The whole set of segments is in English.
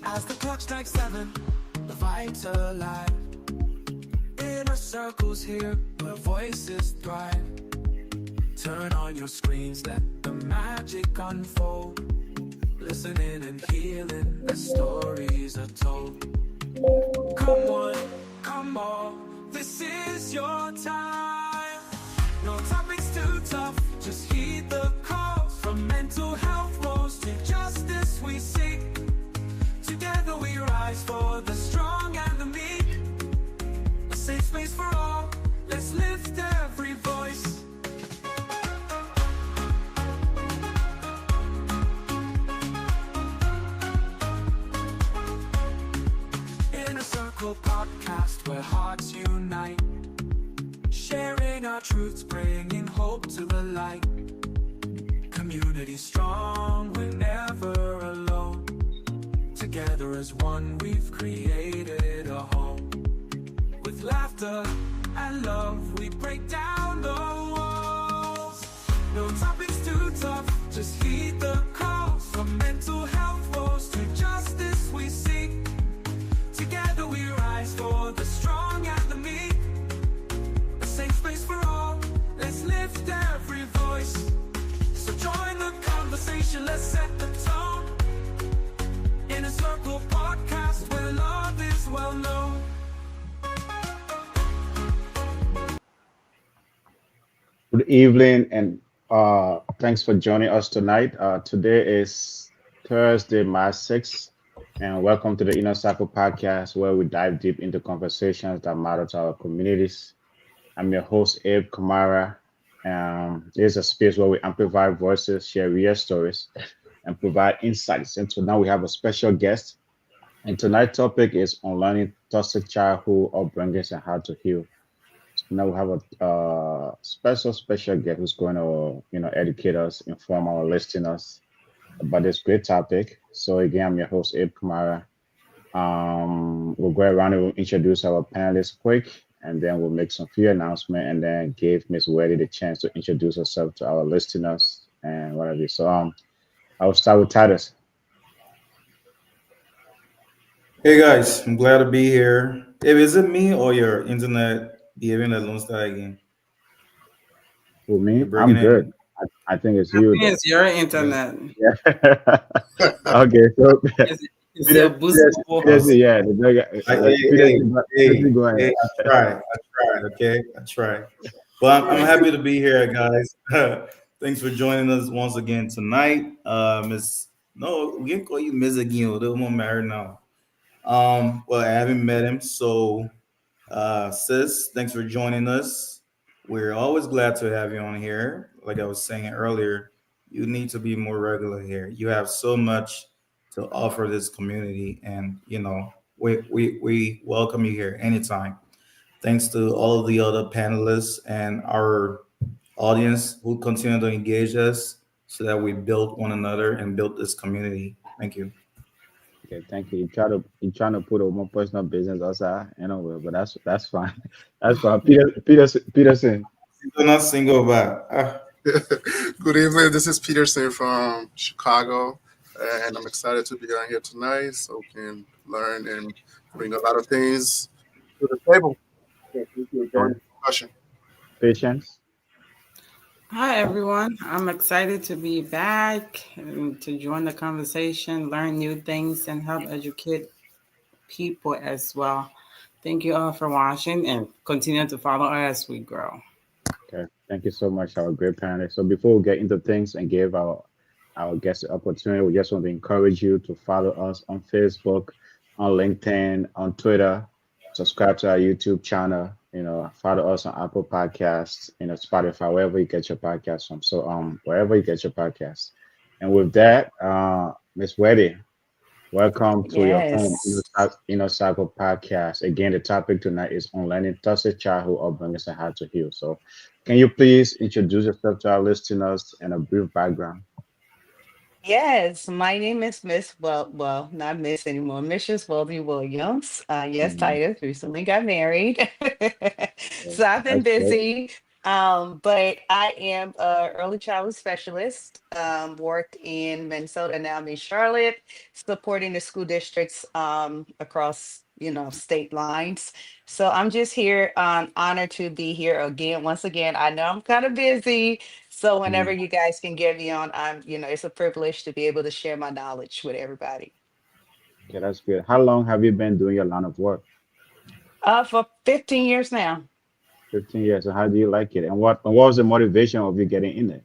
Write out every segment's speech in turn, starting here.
As the clock strikes 7, the fight's alive. Inner circles here, where voices thrive. Turn on your screens, let the magic unfold. Listening and healing as stories are told. Come on, come on, this is your time. No topics too tough, just heed the call. From mental health woes to justice we seek. Together we rise for the strong and the meek. A safe space for all, let's lift every voice. In a circle podcast where hearts unite. Sharing our truths, bringing hope to the light. Community strong, we're never alone. Together as one, we've created a home. With laughter and love, we break down the walls. No topics too tough, just heed the call. From mental health woes to justice we seek. Together we rise for the strong and the meek. A safe space for all, let's lift every voice. So join the conversation, let's set the tone. In a circle podcast where love is well known. Good evening, and thanks for joining us tonight. Today is Thursday, March 6th, and welcome to the Inner Circle podcast, where we dive deep into conversations that matter to our communities. I'm your host, Abe Kamara. This is a space where we amplify voices, share real stories, and provide insights. And so now we have a special guest, and tonight's topic is unlearning toxic childhood upbringings and how to heal. Now we have a special guest who's going to, educate us, inform our listeners about this great topic. So again, I'm your host, Abe Kamara. We'll go around and we'll introduce our panelists quick, and then we'll make some few announcements, and then give Miss Weddy the chance to introduce herself to our listeners and whatever. So I'll start with Titus. Hey guys, I'm glad to be here. If is it me or your internet behaving that don't start again? For me, You're I'm breaking good. in. I think it's I you think though. it's your internet. Yeah. Okay, so It's your boost bubble. Peterson, yeah, the big guy, Peterson, go Hey, ahead. I tried, okay? I tried. But I'm happy to be here, guys. Thanks for joining us once again tonight. Miss, no, we can call you Miss again, although I'm married now. Well, I haven't met him, so sis, thanks for joining us. We're always glad to have you on here. Like I was saying earlier, you need to be more regular here. You have so much to offer this community, and we welcome you here anytime. Thanks to all of the other panelists and our audience who continue to engage us so that we build one another and build this community. Thank you. Okay, thank you. You trying to put a more personal business outside, anyway, but that's fine. That's fine. Peterson. You're not single, but Good evening. This is Peterson from Chicago, and I'm excited to be on here tonight so we can learn and bring a lot of things to the table. Thank you for joining the discussion. Patience. Hi, everyone. I'm excited to be back and to join the conversation, learn new things, and help educate people as well. Thank you all for watching and continue to follow us as we grow. Okay, thank you so much, our great panel. So before we get into things and give our guests the opportunity, we just want to encourage you to follow us on Facebook, on LinkedIn, on Twitter, subscribe to our YouTube channel, follow us on Apple Podcasts, Spotify, wherever you get your podcasts from. So wherever you get your podcasts. And with that, Miss Weddy, welcome to your home, Yes. Inner Cycle Podcast. Again, the topic tonight is unlearning toxic childhood upbringings and how to heal. So can you please introduce yourself to our listeners and a brief background? Yes, my name is Miss, well, not Miss anymore, Mrs. Wealthy Williams. Yes, Mhm. Titus recently got married. Okay, So I've been that's great. busy. But I am a early childhood specialist. Worked in Minnesota, now I'm in Charlotte, supporting the school districts across state lines. So I'm just here, honored to be here again. Once again, I know I'm kind of busy, so whenever Mm. you guys can get me on, it's a privilege to be able to share my knowledge with everybody. Okay, that's good. How long have you been doing your line of work? For 15 years now. 15 years. So how do you like it? And what was the motivation of you getting in it?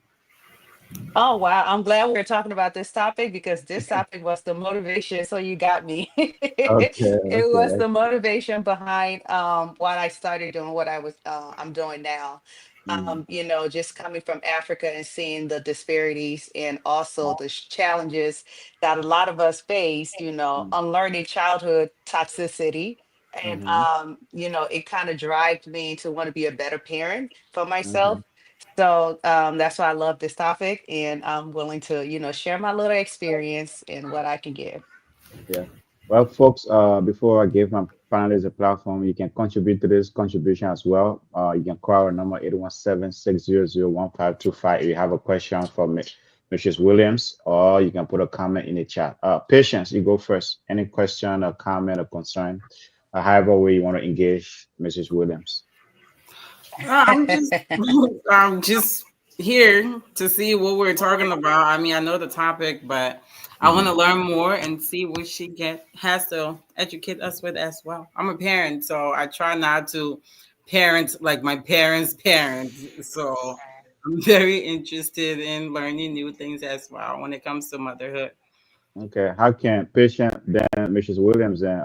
Oh wow, I'm glad we're talking about this topic because this topic was the motivation. So you got me. Okay, It was okay. the motivation behind what I started doing, what I'm doing now. Mm, Just coming from Africa and seeing the disparities and also the challenges that a lot of us face, mm, unlearning childhood toxicity. And mm-hmm, it kind of drives me to want to be a better parent for mm-hmm. myself. So that's why I love this topic, and I'm willing to, share my little experience and what I can give. Yeah. Well, folks, before I give my panelists a platform, you can contribute to this contribution as well. You can call our number 817-600-1525 if you have a question for Mrs. Williams, or you can put a comment in the chat. Patience, you go first. Any question or comment or concern, however way you want to engage Mrs. Williams. I'm just I'm just here to see what we're talking about. I mean, I know the topic, but I want to Mhm. learn more and see what she get has to educate us with as well. I'm a parent, so I try not to parent like my parents' parents. So I'm very interested in learning new things as well when it comes to motherhood. Okay. How can patience then Mrs. Williams then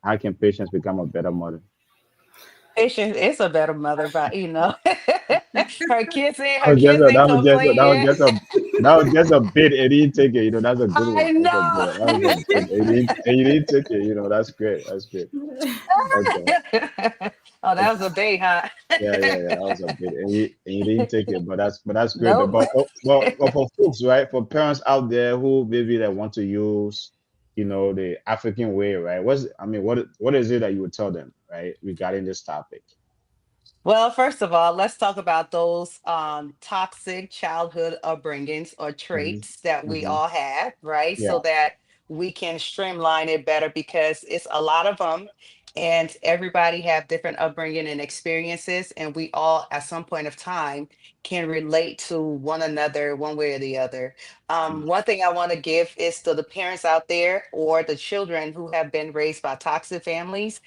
how can patience become a better mother? Patience is a better mother, but That was just her kids a, ain't that was just a, complete that was yet. just a that was just a bit. It didn't take it. That's a good I one. That's a good. know. That was a bit. It didn't take it. That's great. That's good. Okay. Oh, that was a bait, huh? Yeah. That was a bit. And you didn't take it, but that's great. But Nope. for folks, right? For parents out there who maybe they want to use, the African way, right? What is it that you would tell them, right, regarding this topic? Well, first of all, let's talk about those toxic childhood upbringings or Hmm. traits that we Hmm. all have, right? Yeah. So that we can streamline it better because it's a lot of them, and everybody have different upbringing and experiences, and we all at some point of time can relate to one another one way or the other. One thing I want to give is to the parents out there or the children who have been raised by toxic families.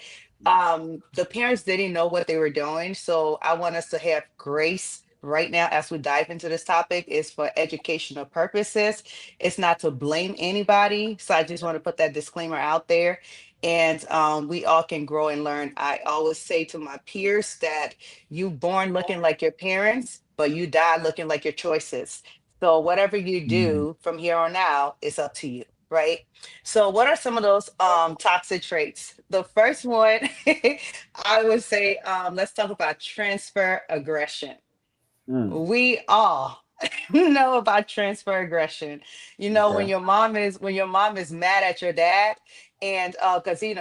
The parents didn't know what they were doing, so I want us to have grace right now as we dive into this topic. Is for educational purposes. It's not to blame anybody, so I just want to put that disclaimer out there. And we all can grow and learn. I always say to my peers that you born looking like your parents, but you die looking like your choices. So whatever you Mm-hmm. do from here on out is up to you, right? So, what are some of those toxic traits? The first one, I would say, let's talk about transfer aggression. Mm. We all know about transfer aggression. Okay. When your mom is mad at your dad, and because he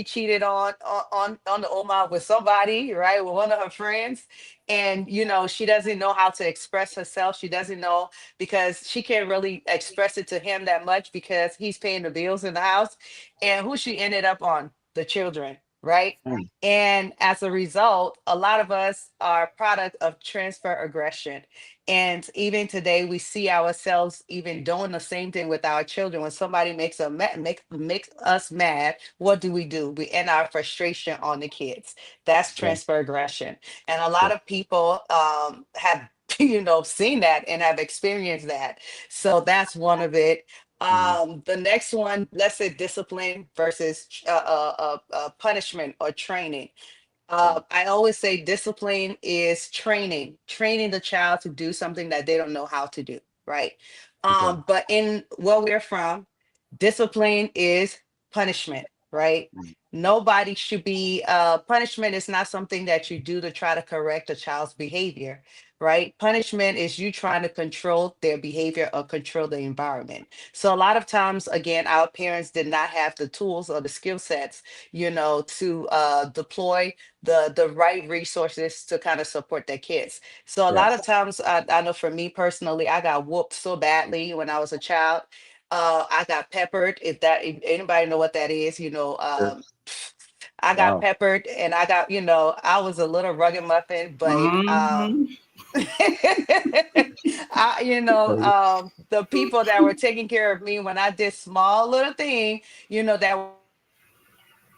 cheated on the Oma with somebody, right, with one of her friends, and she doesn't know how to express herself. She doesn't know because she can't really express it to him that much because he's paying the bills in the house, and who she ended up on, the children, right? Mm. And as a result, a lot of us are product of transfer aggression. And even today, we see ourselves even doing the same thing with our children. When somebody makes us mad, what do? We end our frustration on the kids. That's Okay. transfer aggression. And a lot Okay. of people have seen that and have experienced that. So that's one of it. Mm-hmm. The next one, let's say discipline versus punishment or training. Okay. I always say discipline is training the child to do something that they don't know how to do, right? Okay. But in where we're from, discipline is punishment, right? Nobody should be punishment is not something that you do to try to correct a child's behavior, right? Punishment is you trying to control their behavior or control the environment. So a lot of times, again, our parents did not have the tools or the skill sets, to deploy the right resources to kind of support their kids. So a lot of Yes. times, I know for me personally, I got whooped so badly when I was a child. I got peppered. If anybody know what that is, Yes. I got Wow. peppered, and I got, I was a little rugged muffin, but Hmm. Okay. the people that were taking care of me when I did small little thing, that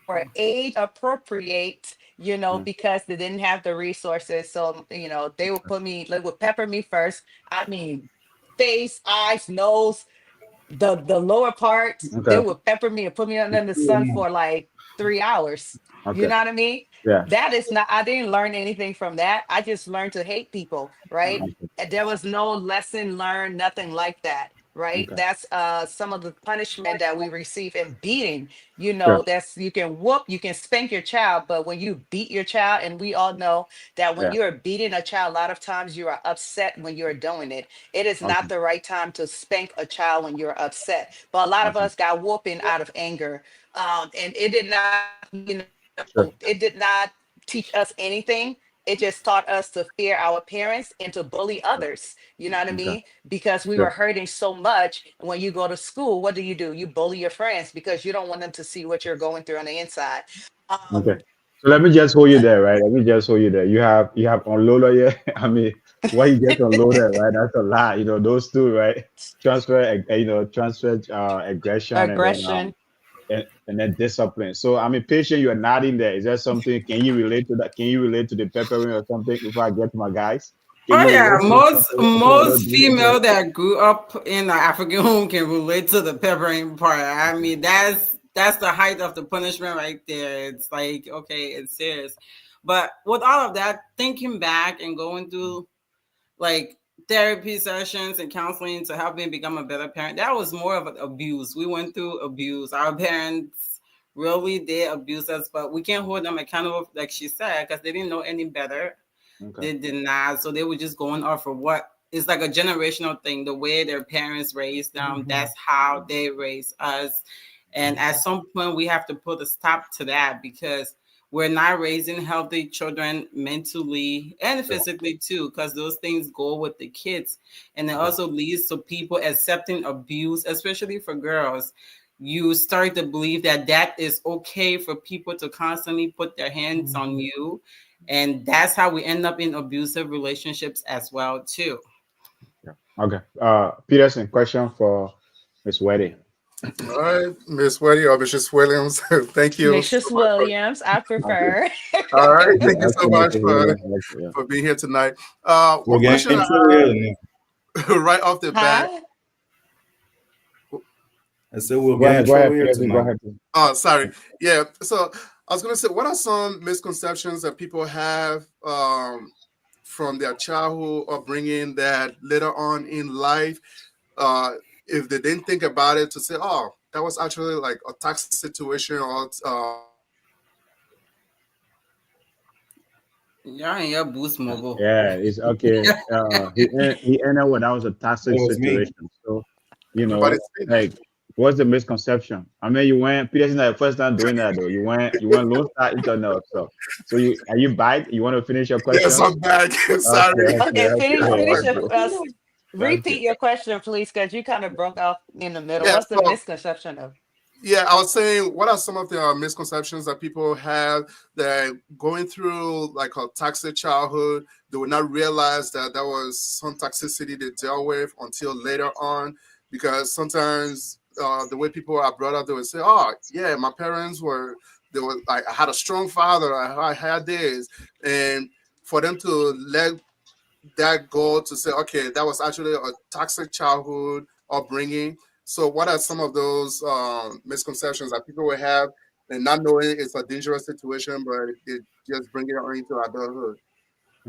were age appropriate, because they didn't Mm, have the resources. So, they would they would pepper me first. I mean, face, eyes, nose, the lower part, they okay. would pepper me and put me under the sun for like 3 hours. You Okay. know what I mean? Yeah. That is not, I didn't learn anything from that. I just learned to hate people, right? Okay. And there was no lesson learned, nothing like that, right? Okay. That's some of the punishment that we receive in beating. Sure. That's, you can whoop, you can spank your child, but when you beat your child, and we all know that when Yeah. you're beating a child, a lot of times you are upset when you're doing it. It is not Okay. the right time to spank a child when you're upset. But a lot of Okay. us got whooping out of anger. And it did not, it did Sure. not teach us anything. It just taught us to fear our parents and to bully Sure. others. You know what I mean? Okay. Because we were Sure. hurting so much. When you go to school, what do? You bully your friends because you don't want them to see what you're going through on the inside. Okay. Um, So let me just hold you there, right? Let me just hold you there. You have unloader here. I mean, what you get unloaded, right? That's a lot. Those two, right? Transfer aggression and then aggression. and then discipline. So I mean, patient, you are nodding there. Is there something? Can you relate to that? Can you relate to the peppering or something before I get to my guys? Can Oh you yeah, relate to the peppering? most female that grew up in an African home can relate to the peppering part. I mean, that's the height of the punishment right there. It's like, okay, it's serious. But with all of that, thinking back and going through like therapy sessions and counseling to help me become a better parent, that was more of an abuse. We went through abuse. Our parents really did abuse us, but we can't hold them accountable, like she said, because they didn't know any better. Okay. They did not. So they were just going off of what is like a generational thing. The way their parents raised them, that's how they raised us. And at some point, we have to put a stop to that because we're not raising healthy children mentally and Sure. physically too, because those things go with the kids. And it Okay. also leads to people accepting abuse, especially for girls. You start to believe that that is okay for people to constantly put their hands on you, and that's how we end up in abusive relationships as well too. Yeah. Okay. Peterson, question for Miss Weddy. All right, Miss Weddy or Mrs. Williams, thank you so Mrs. much for. Williams, I Okay. prefer. All right, Yeah, thank you so excellent much to hear. Yeah. for being here tonight. We're One question getting I through here. have right off the bat. Huh? I said we're Go getting ahead. Go through ahead, here Peterson. Go tonight. ahead. Oh, sorry. Yeah. So I was gonna say, what are some misconceptions that people have from their childhood upbringing that later on in life, uh, if they didn't think about it, to say, oh, that was actually like a toxic situation, or Yeah, yeah, Boost Mobile. Yeah, it's okay. He ended when that was a toxic That was me. situation. So, nobody's finished. like, what's the misconception? I mean, you went Peterson not the first time doing that though. You went Lone Star Internet. So are you back? You want to finish your Yes, question? I'm back. Okay, Sorry. okay, Okay, okay, finish your okay, okay. repeat your question, please, because you kind of broke off in the middle. Yeah. What's the So misconception of? yeah, I was saying, what are some of the misconceptions that people have that going through like a toxic childhood, they would not realize that that was some toxicity they dealt with until later on? Because sometimes the way people are brought up, they would say, "Oh, yeah, my parents were they were like I had a strong father, I had this," and for them to let that goal to say, okay, that was actually a toxic childhood upbringing. So, what are some of those misconceptions that people will have and not knowing it's a dangerous situation, but it just bring it on into adulthood?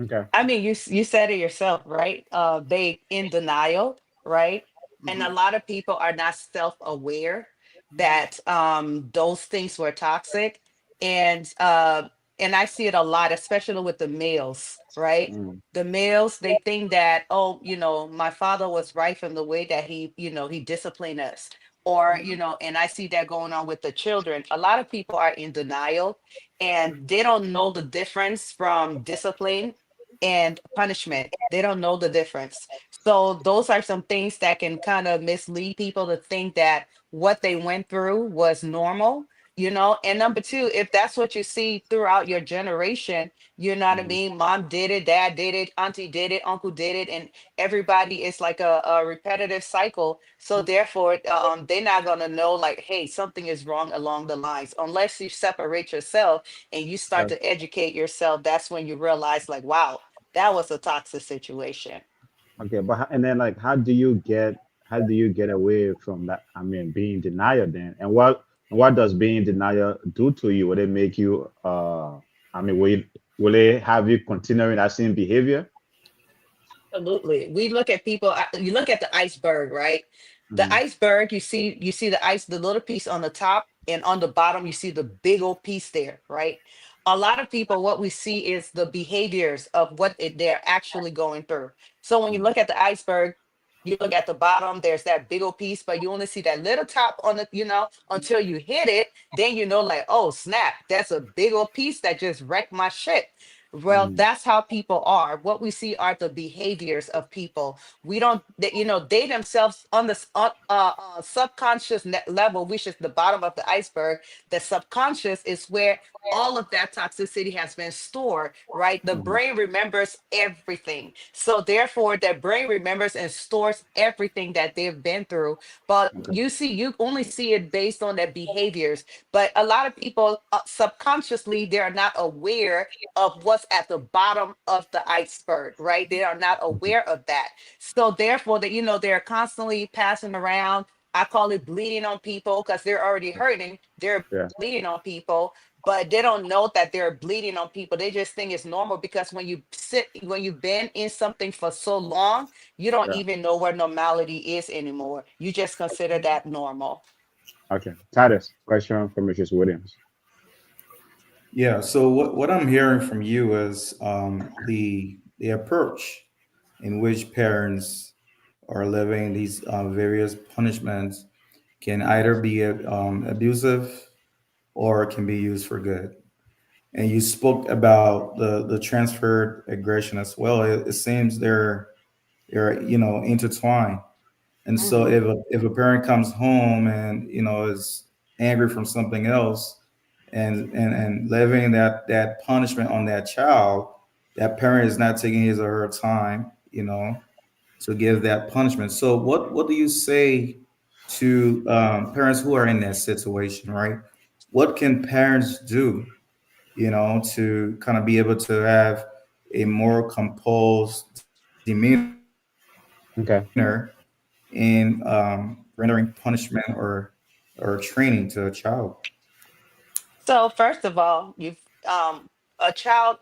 Okay. I mean, you said it yourself, right? They in denial, right? And a Hmm. lot of people are not self-aware that those things were toxic. and I see it a lot, especially with the males, right? Mm, The males, they think that, oh, my father was right from the way that he disciplined us. Or, and I see that going on with the children. A lot of people are in denial and they don't know the difference from discipline and punishment. They don't know the difference. So those are some things that can kind of mislead people to think that what they went through was normal. And number two, if that's what you see throughout your generation, you know what I mhm. mean? Mom did it, dad did it, auntie did it, uncle did it, and everybody is like a repetitive cycle. So therefore, they're not gonna know like, hey, something is wrong along the lines unless you separate yourself and you start Yeah. to educate yourself. That's when you realize, like, wow, that was a toxic situation. Okay, but and then like, how do you get away from that? I mean, being denial then, and what does being denial do to you? Will it make you I mean, will it have you continuing that same behavior? Absolutely. We look at people, you look at the iceberg, right? The Hmm. iceberg, you see the ice, the little piece on the top, and on the bottom, you see the big old piece there, right? A lot of people, what we see is the behaviors of what they're actually going through. So when you look at the iceberg, you look at the bottom, there's that big old piece, but you only see that little top on the, until you hit it, then like, oh, snap, that's a big old piece that just wrecked my shit. Well, Hmm. that's how people are. What we see are the behaviors of people. We don't, they themselves on the subconscious level, which is the bottom of the iceberg. The subconscious is where all of that toxicity has been stored, right? The Hmm. brain remembers everything. So therefore, the brain remembers and stores everything that they've been through. But Okay. you only see it based on their behaviors. But a lot of people subconsciously, they are not aware of what's at the bottom of the iceberg, right? They are not Mhm. aware of that. So therefore, that they're constantly passing around. I call it bleeding on people because they're already hurting. They're Yeah. bleeding on people, but they don't know that they're bleeding on people. They just think it's normal because when you've been in something for so long, you don't Yeah. even know where normality is anymore. You just consider that normal. Okay. Titus, question from Mrs. Williams. Yeah. So what I'm hearing from you is the approach in which parents are living these various punishments can either be abusive or can be used for good. And you spoke about the transferred aggression as well. It seems they're intertwined. And so Mhm. if a parent comes home and is angry from something else and levying that punishment on that child, that parent is not taking his or her time, to give that punishment. So what do you say to parents who are in that situation, right? What can parents do, to kind of be able to have a more composed demeanor Okay. in rendering punishment or training to a child? So first of all, you've a child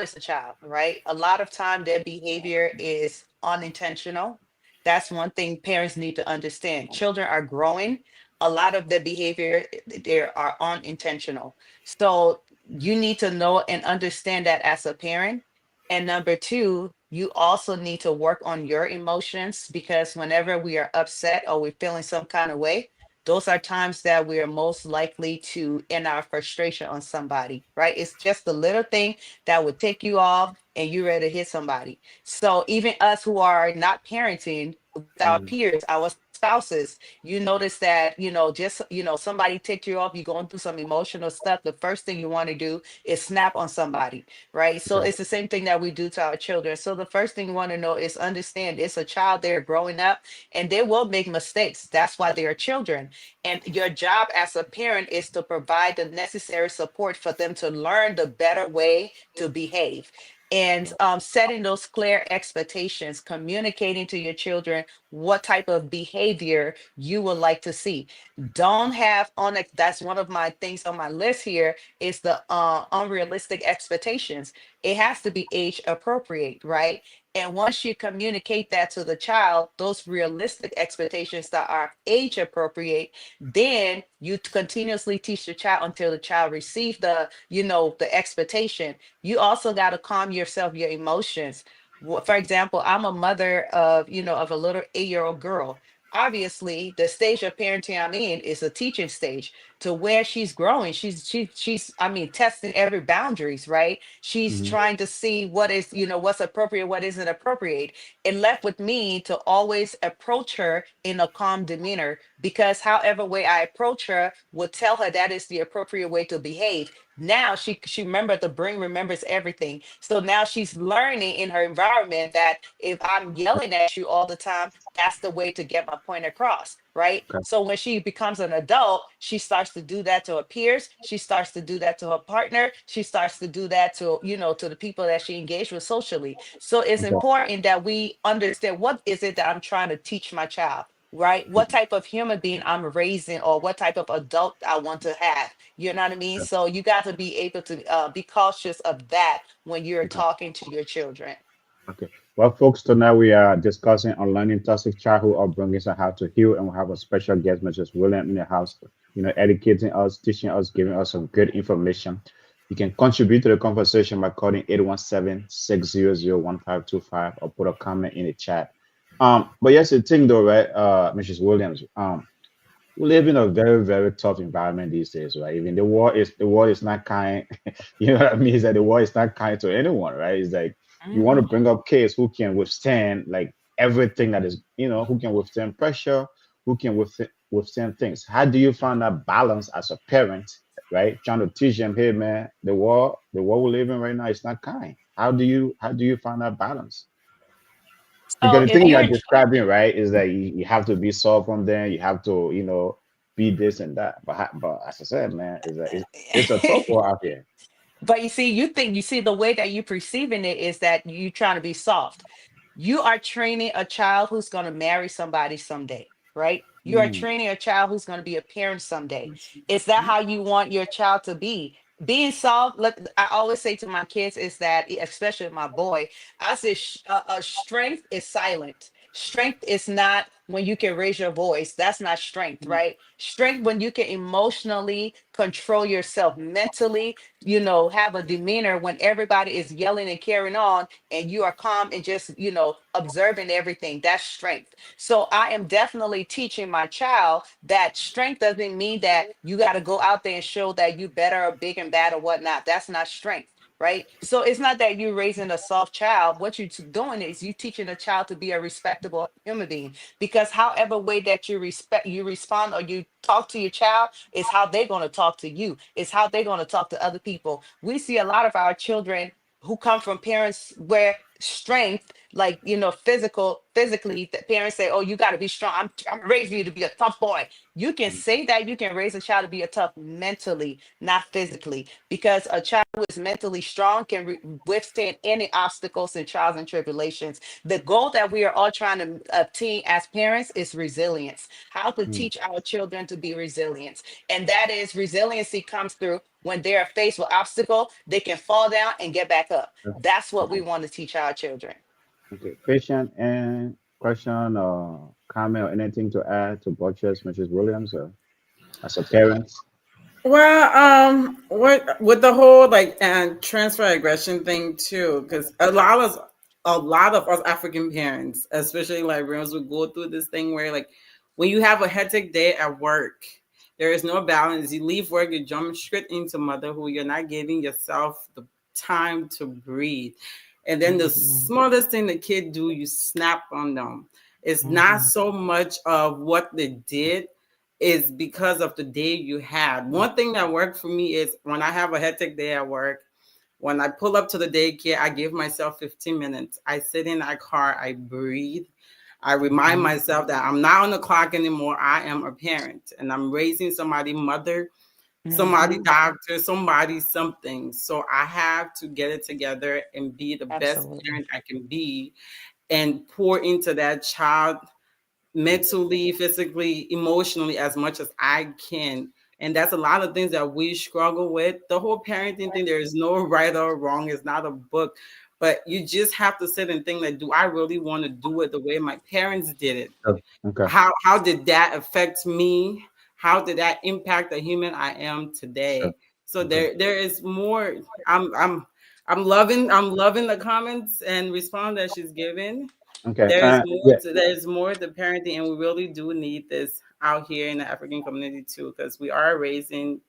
is a child, right? A lot of time their behavior is unintentional. That's one thing parents need to understand. Children are growing. A lot of the behavior they are unintentional. So you need to know and understand that as a parent. And number two, you also need to work on your emotions because whenever we are upset or we're feeling some kind of way, those are times that we are most likely to end our frustration on somebody, right? It's just a little thing that would take you off and you're ready to hit somebody. So even us who are not parenting with our Mm, peers, our spouses, you notice that, just, somebody ticked you off, you're going through some emotional stuff. The first thing you want to do is snap on somebody, right? So okay. it's the same thing that we do to our children. So the first thing you want to know is understand it's a child, they're growing up and they will make mistakes. That's why they are children. And your job as a parent is to provide the necessary support for them to learn the better way to behave. And setting those clear expectations, communicating to your children what type of behavior you would like to see. Don't have that's one of my things on my list here is the unrealistic expectations. it has to be age appropriate, right? And once you communicate that to the child, those realistic expectations that are age appropriate, then you continuously teach the child until the child receives the, the expectation. You also got to calm yourself, your emotions. For example, I'm a mother of, of a little 8-year-old girl. Obviously, the stage of parenting I'm in is a teaching stage to where she's growing. She's I mean, testing every boundaries, right? She's Hmm. trying to see what is, what's appropriate, what isn't appropriate. It left with me to always approach her in a calm demeanor, because however way I approach her will tell her that is the appropriate way to behave. Now she remember, the brain remembers everything. So now she's learning in her environment that if I'm yelling at you all the time, that's the way to get my point across, right? Okay. So when she becomes an adult, she starts to do that to her peers, she starts to do that to her partner, she starts to do that to, to the people that she engaged with socially. So it's Okay. important that we understand, what is it that I'm trying to teach my child, right? What type of human being I'm raising, or what type of adult I want to have. You know what I mean? Okay. So you got to be able to be cautious of that when you're Okay. talking to your children. Okay. Well, folks, tonight we are discussing unlearning toxic childhood upbringings and how to heal. And we have a special guest, Mrs. William, in the house, educating us, teaching us, giving us some good information. You can contribute to the conversation by calling 817-600-1525 or put a comment in the chat. But yes, the thing though, right, Mrs. Williams, we live in a very, very tough environment these days, right? Even the world is not kind. You know what I mean? Is that the world is not kind to anyone, right? It's like you want to Mhm. bring up kids who can withstand like everything that is, who can withstand pressure, who can withstand things. How do you find that balance as a parent, right? Trying to teach them, hey man, the world we live in right now is not kind. How do you find that balance? Because So the if thing you are you're describing, right, is that you have to be soft from them. You have to, be this and that. But as I said, man, is that it's a tough war out here. But you see the way that you perceiving it is that you trying to be soft. You are training a child who's going to marry somebody someday, right? You are Mm, training a child who's going to be a parent someday. Is that how you want your child to be? Being soft, look, I always say to my kids is that, especially my boy, I say strength is silent. Strength is not when you can raise your voice. That's not strength, right? Strength when you can emotionally control yourself, mentally, have a demeanor when everybody is yelling and carrying on, and you are calm and just, observing everything. That's strength. So I am definitely teaching my child that strength doesn't mean that you got to go out there and show that you better or big and bad or whatnot. That's not strength. Right. So it's not that you're raising a soft child. What you're doing is you teaching a child to be a respectable human being, because however way that you respond or you talk to your child is how they're going to talk to you, is how they're going to talk to other people. We see a lot of our children who come from parents where strength, like, physically, the parents say, oh, you got to be strong. I'm raising you to be a tough boy. You can mm, say that, you can raise a child to be a tough mentally, not physically, because a child who is mentally strong can withstand any obstacles and trials and tribulations. The goal that we are all trying to obtain as parents is resilience, how to mm. teach our children to be resilient. And that is, resiliency comes through when they are faced with obstacle, they can fall down and get back up. Yeah. That's what we Okay. want to teach our children. Okay. Question or comment or anything to add to Butchers, Mrs. Williams, as a parent? Well, with the whole like and transfer aggression thing too, because a lot of us African parents, especially Liberians, will go through this thing where like when you have a hectic day at work, there is no balance. You leave work, you jump straight into motherhood. You're not giving yourself the time to breathe, and then the Mhm, smallest thing the kid do, you snap on them. It's not mhm, so much of what they did, is because of the day you had. One thing that worked for me is when I have a hectic day at work, when I pull up to the daycare, I give myself 15 minutes. I sit in that car, I breathe. I remind mhm, myself that I'm not on the clock anymore. I am a parent and I'm raising somebody mother, somebody mhm. doctor, somebody something. So I have to get it together and be the best Absolutely. parent I can be and pour into that child mentally, physically, emotionally as much as I can And that's a lot of things that we struggle with. The whole parenting thing, there is no right or wrong. It's not a book, but you just have to sit and think like, do I really want to do it the way my parents did it? Oh, okay. How did that affect me? How did that impact the human I am Sure. today? So Okay. there is more. I'm loving the comments and response that she's given. Okay. Yeah. There's more to parenting, and we really do need this out here in the African community too, because we are raising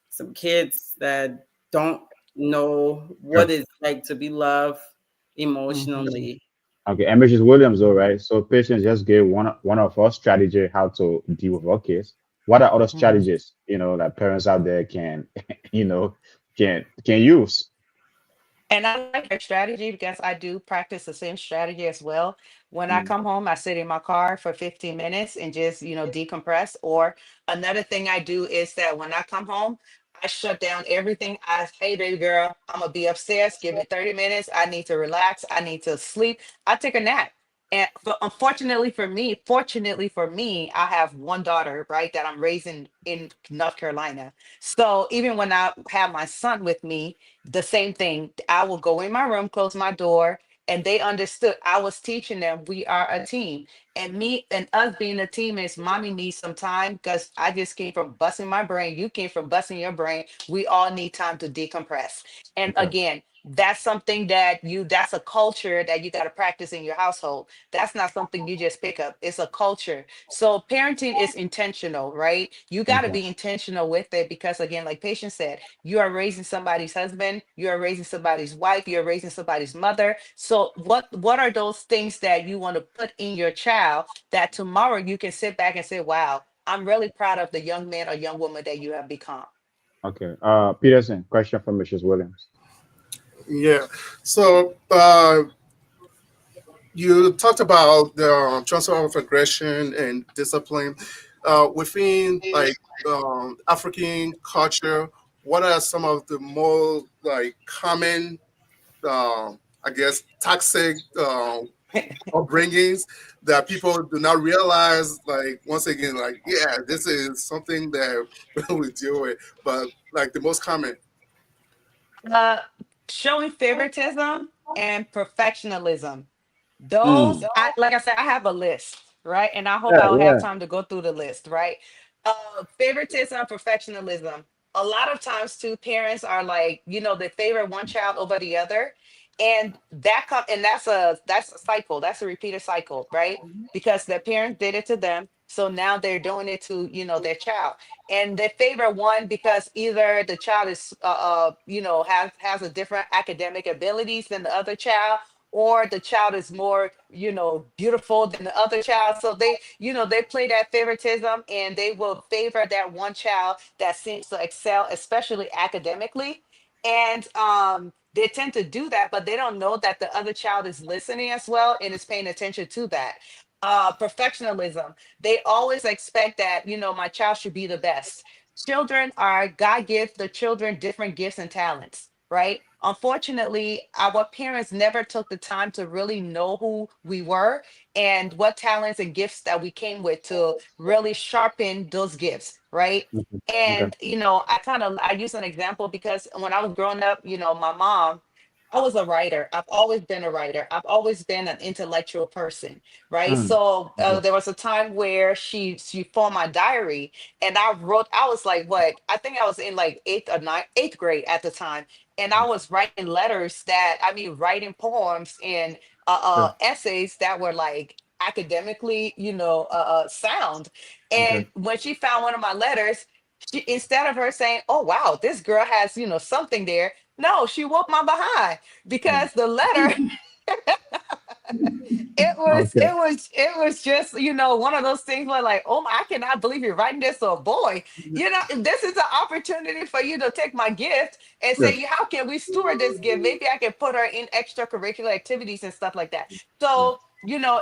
some kids that don't know Sure. what it's like to be loved Mhm. emotionally. Okay. And Mrs. Williams, all right. So patients just gave one of our strategy how to deal with our kids. What are other Mhm. strategies, that parents out there can, can use? And I like her strategy because I do practice the same strategy as well. When I Mm, come home, I sit in my car for 15 minutes and just, decompress. Or another thing I do is that when I come home, I shut down everything. Hey, baby girl, I'm gonna be upstairs. Give me 30 minutes. I need to relax. I need to sleep. I take a nap. And but fortunately for me, I have one daughter, right, that I'm raising in North Carolina. So even when I have my son with me, the same thing. I will go in my room, close my door, and they understood. I was teaching them we are a team. And me and us being a team is mommy needs some time because I just came from busting my brain. You came from busting your brain. We all need time to decompress. And okay. again, that's something that's a culture that you got to practice in your household. That's not something you just pick up. It's a culture. So parenting is intentional, right? You got to Okay. be intentional with it because again, like Patience said, you are raising somebody's husband, you are raising somebody's wife, you're raising somebody's mother. So what are those things that you want to put in your child that tomorrow you can sit back and say, wow, I'm really proud of the young man or young woman that you have become. Okay. Peterson, question from Mrs. Williams. Yeah. So you talked about the transfer of aggression and discipline within like African culture. What are some of the more like common, I guess, toxic upbringings that people do not realize? Like once again, like yeah, this is something that we deal with, but like the most common. uh Showing favoritism and perfectionism. Those, Mm. like I said, I have a list, right? And I hope Yeah. I will have Yeah. time to go through the list, right? Favoritism, perfectionism. A lot of times, too, parents are like, they favor one child over the other, and that's a cycle. That's a repeated cycle, right? Because their parents did it to them, so now they're doing it to their child, and they favor one because either the child is has a different academic abilities than the other child, or the child is more beautiful than the other child, so they play that favoritism and they will favor that one child that seems to excel, especially academically. And they tend to do that, but they don't know that the other child is listening as well and is paying attention to that. Perfectionism, they always expect that my child should be the best. Children are God give the children different gifts and talents, right? Unfortunately, our parents never took the time to really know who we were and what talents and gifts that we came with to really sharpen those gifts, right? Mhm. Okay. And I use an example because when I was growing up, my mom, I was a writer. I've always been a writer. I've always been an intellectual person, right? Mm. So Okay. there was a time where she found my diary, and I wrote. I was like, what? I think I was in like eighth grade at the time, and I was writing letters writing poems and Sure. essays that were like academically, sound. Okay. And when she found one of my letters, instead of her saying, "Oh wow, this girl has something there," no, she woke my behind Mm. because the letter it was Okay. it was it was just one of those things where like, oh my, I cannot believe you're writing this to a boy. This is an opportunity for you to take my gift and Sure. say, how can we steward this gift? Maybe I can put her in extracurricular activities and stuff like that. Yeah. So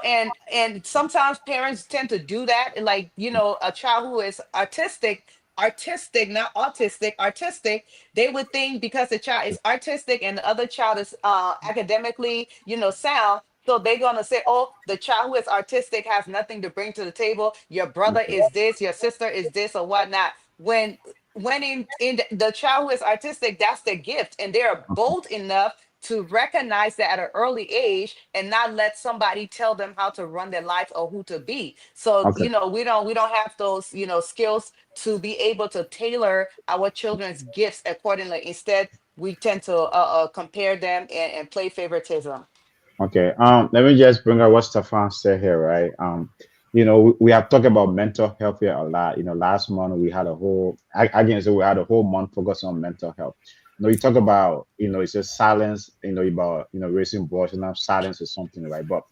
and sometimes parents tend to do that, like a child who is artistic, not autistic, artistic, they would think because the child is artistic and the other child is academically sound, so they're gonna say, oh, the child who is artistic has nothing to bring to the table. Your brother Okay. is this, your sister is this, or whatnot. when in the child who is artistic, that's their gift, and they're bold enough to recognize that at an early age and not let somebody tell them how to run their life or who to be. So Okay. we don't have those skills to be able to tailor our children's gifts accordingly. Instead, we tend to compare them and play favoritism. Okay. Let me just bring up what Stefan said here, right? We have talked about mental health here a lot. Last month we had a whole, I can say we had a whole month focused on mental health. You talk about, it's just silence, about, raising boys, and now silence is something, right? But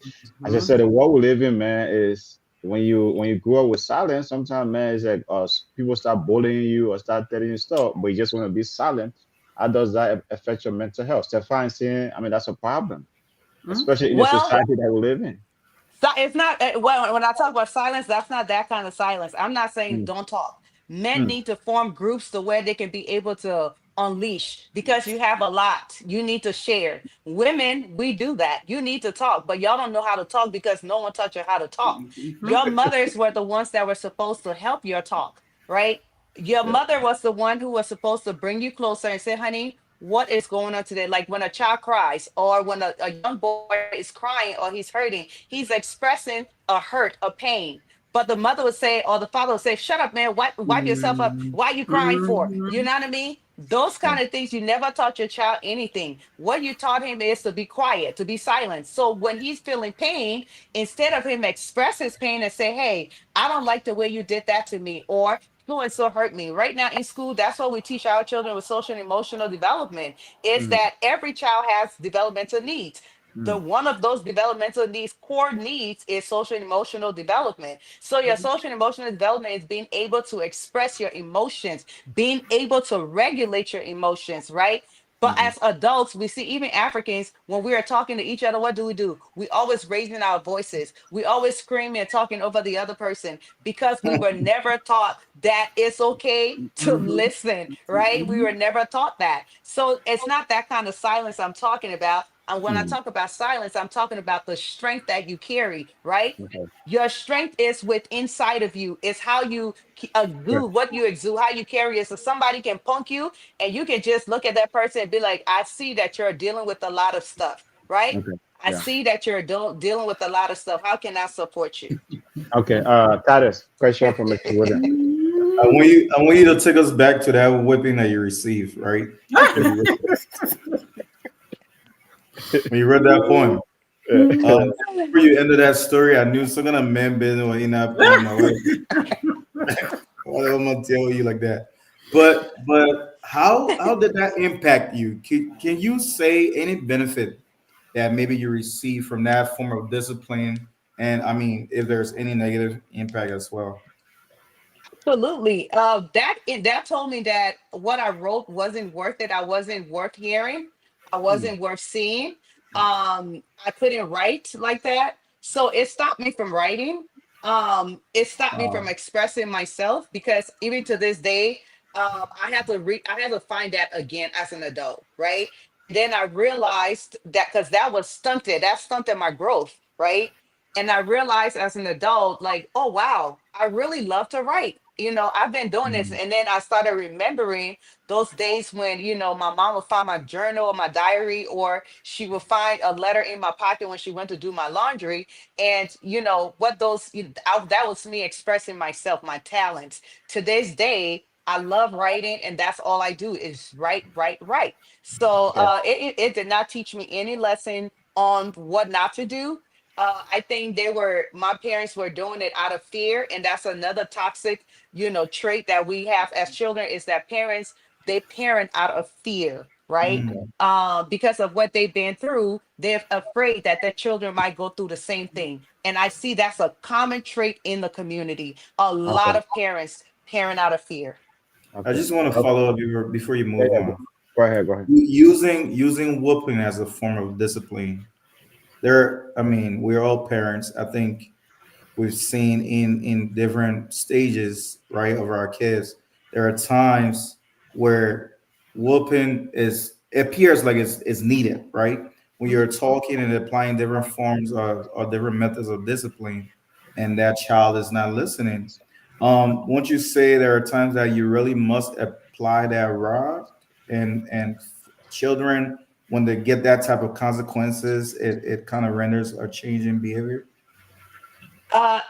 as I Mhm. said, the world we live in, man, is when you grow up with silence, sometimes, man, it's like people start bullying you or start telling you stuff, but you just want to be silent. How does that affect your mental health? Stefan is saying, I mean, that's a problem, Mhm. especially in the Well, society that we live in. so it's not well, when I talk about silence, that's not that kind of silence. I'm not saying Mm, don't talk. Men mm, need to form groups to where they can be able to unleash, because you have a lot you need to share. Women, we do that. You need to talk, but y'all don't know how to talk because no one taught you how to talk. Mhm. Your mothers were the ones that were supposed to help your talk, right? Your yeah. mother was the one who was supposed to bring you closer and say, honey, what is going on today? Like when a child cries, or when a young boy is crying or he's hurting, he's expressing a hurt, a pain. But the mother would say, or the father would say, shut up, man, wipe yourself up. Why are you crying for? You Mhm. know what I mean? Those Yeah. kind of things, you never taught your child anything. What you taught him is to be quiet, to be silent. So when he's feeling pain, instead of him express his pain and say, hey, I don't like the way you did that to me, or so and so hurt me. Right now in school, that's what we teach our children with social and emotional development, is Mm, that every child has developmental needs. The mm, one of those developmental needs, core needs, is social and emotional development. So your social and emotional development is being able to express your emotions, being able to regulate your emotions, right? But mhm. as adults, we see even Africans, when we are talking to each other, what do? We always raising our voices. We always screaming and talking over the other person, because we were never taught that it's okay to Mhm. listen, right? We were never taught that. So it's not that kind of silence I'm talking about. And when I Mm, talk about silence, I'm talking about the strength that you carry, right? okay. Your strength is with inside of you. It's how you Yeah. exude, what you exude, how you carry it. So somebody can punk you, and you can just look at that person and be like, I see that you're dealing with a lot of stuff, right? Okay. I Yeah. see that you're dealing with a lot of stuff. How can I support you? Okay. Titus, question from Mr. William. I want you to take us back to that whipping that you received, right? When you read, when you read that poem. Yeah. Before you ended that story, I knew some kind of man business in that poem. Why am I tell you like that? But how did that impact you? Can you say any benefit that maybe you receive from that form of discipline? And I mean, if there's any negative impact as well. Absolutely. That told me that what I wrote wasn't worth it. I wasn't worth hearing. I Mm, wasn't worth seeing. I couldn't write like that. So it stopped me from writing. It stopped me from uh, expressing myself, because even to this day, I had to find that again as an adult, right? And then I realized that, because that stunted my growth, right? And I realized as an adult, like, oh wow, I really love to write. I've been doing this. mm, And then I started remembering those days when, my mom would find my journal or my diary, or she would find a letter in my pocket when she went to do my laundry. And what that was me expressing myself, my talents. To this day, I love writing, and that's all I do is write, write, write. So yeah. it did not teach me any lesson on what not to do. I think my parents were doing it out of fear. And that's another toxic, trait that we have as children, is that they parent out of fear, right? Okay. Mm, Because of what they've been through, they're afraid that their children might go through the same thing. And I see that's a common trait in the community. A lot Okay. of parents parent out of fear. I Okay. just want to Okay. follow up before you Yeah, move yeah, on. go ahead. Go ahead. Using whooping as a form of discipline. I mean, we're all parents. I think we've seen in different stages, right, of our kids. There are times where whooping is appears like it's needed, right? When you're talking and applying different forms of or different methods of discipline, and that child is not listening. Won't you say there are times that you really must apply that rod, and children, when they get that type of consequences, it kind of renders a change in behavior.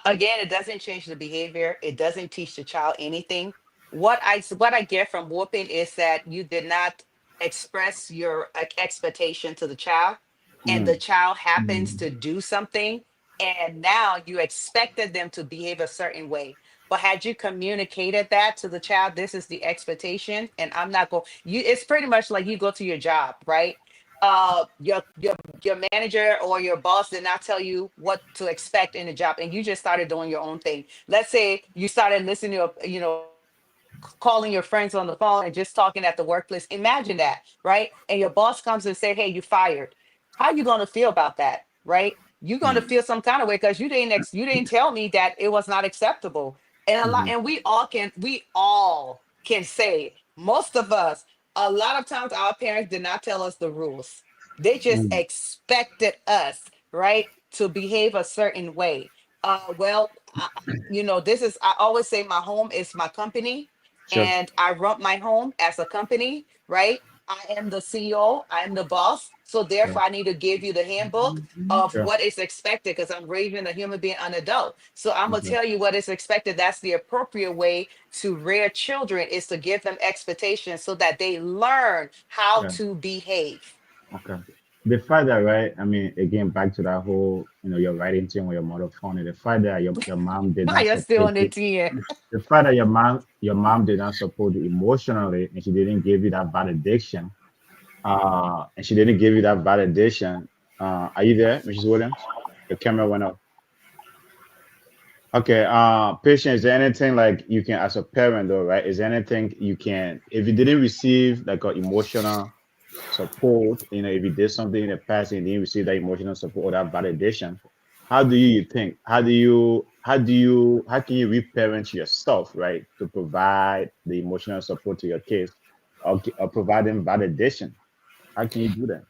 Again, it doesn't change the behavior. It doesn't teach the child anything. What I get from whooping is that you did not express your expectation to the child, and the Mm, child happens mm, to do something, and now you expected them to behave a certain way. But had you communicated that to the child, this is the expectation, and I'm not going. You, it's pretty much like you go to your job, right? Your manager or your boss did not tell you what to expect in the job, and you just started doing your own thing. Let's say you started listening to, calling your friends on the phone and just talking at the workplace. Imagine that, right? And your boss comes and say, hey, you fired. How you going to feel about that, right? You're going to mm, feel some kind of way because you didn't tell me that it was not acceptable. And a lot, mhm, and we all can say, most of us, a lot of times our parents did not tell us the rules. They just mm, expected us, right, to behave a certain way. Well, this is, I always say my home is my company, sure. and I run my home as a company, right? I am the CEO, I am the boss. So Yeah, therefore, I need to give you the handbook of sure. what is expected because I'm raising a human being, an adult. So I'm gonna Okay. tell you what is expected. That's the appropriate way to rear children, is to give them expectations so that they learn how Yeah. to behave. Okay. The fact that, right, I mean, again, back to that whole, your writing thing with your mother phone, the fact that your mom did Why not you still support on you, it here? the fact that your mom did not support you emotionally, and she didn't give you that validation, and she didn't give you that validation. Are you there, Mrs. Williams? Your camera went off. Okay. Patient, is there anything like you can, as a parent, though, right? Is there anything you can, if you didn't receive like an emotional support, if you did something in the past and you didn't receive that emotional support or that validation, how do you think? How can you reparent yourself, right, to provide the emotional support to your kids, or provide them validation? How can you do that?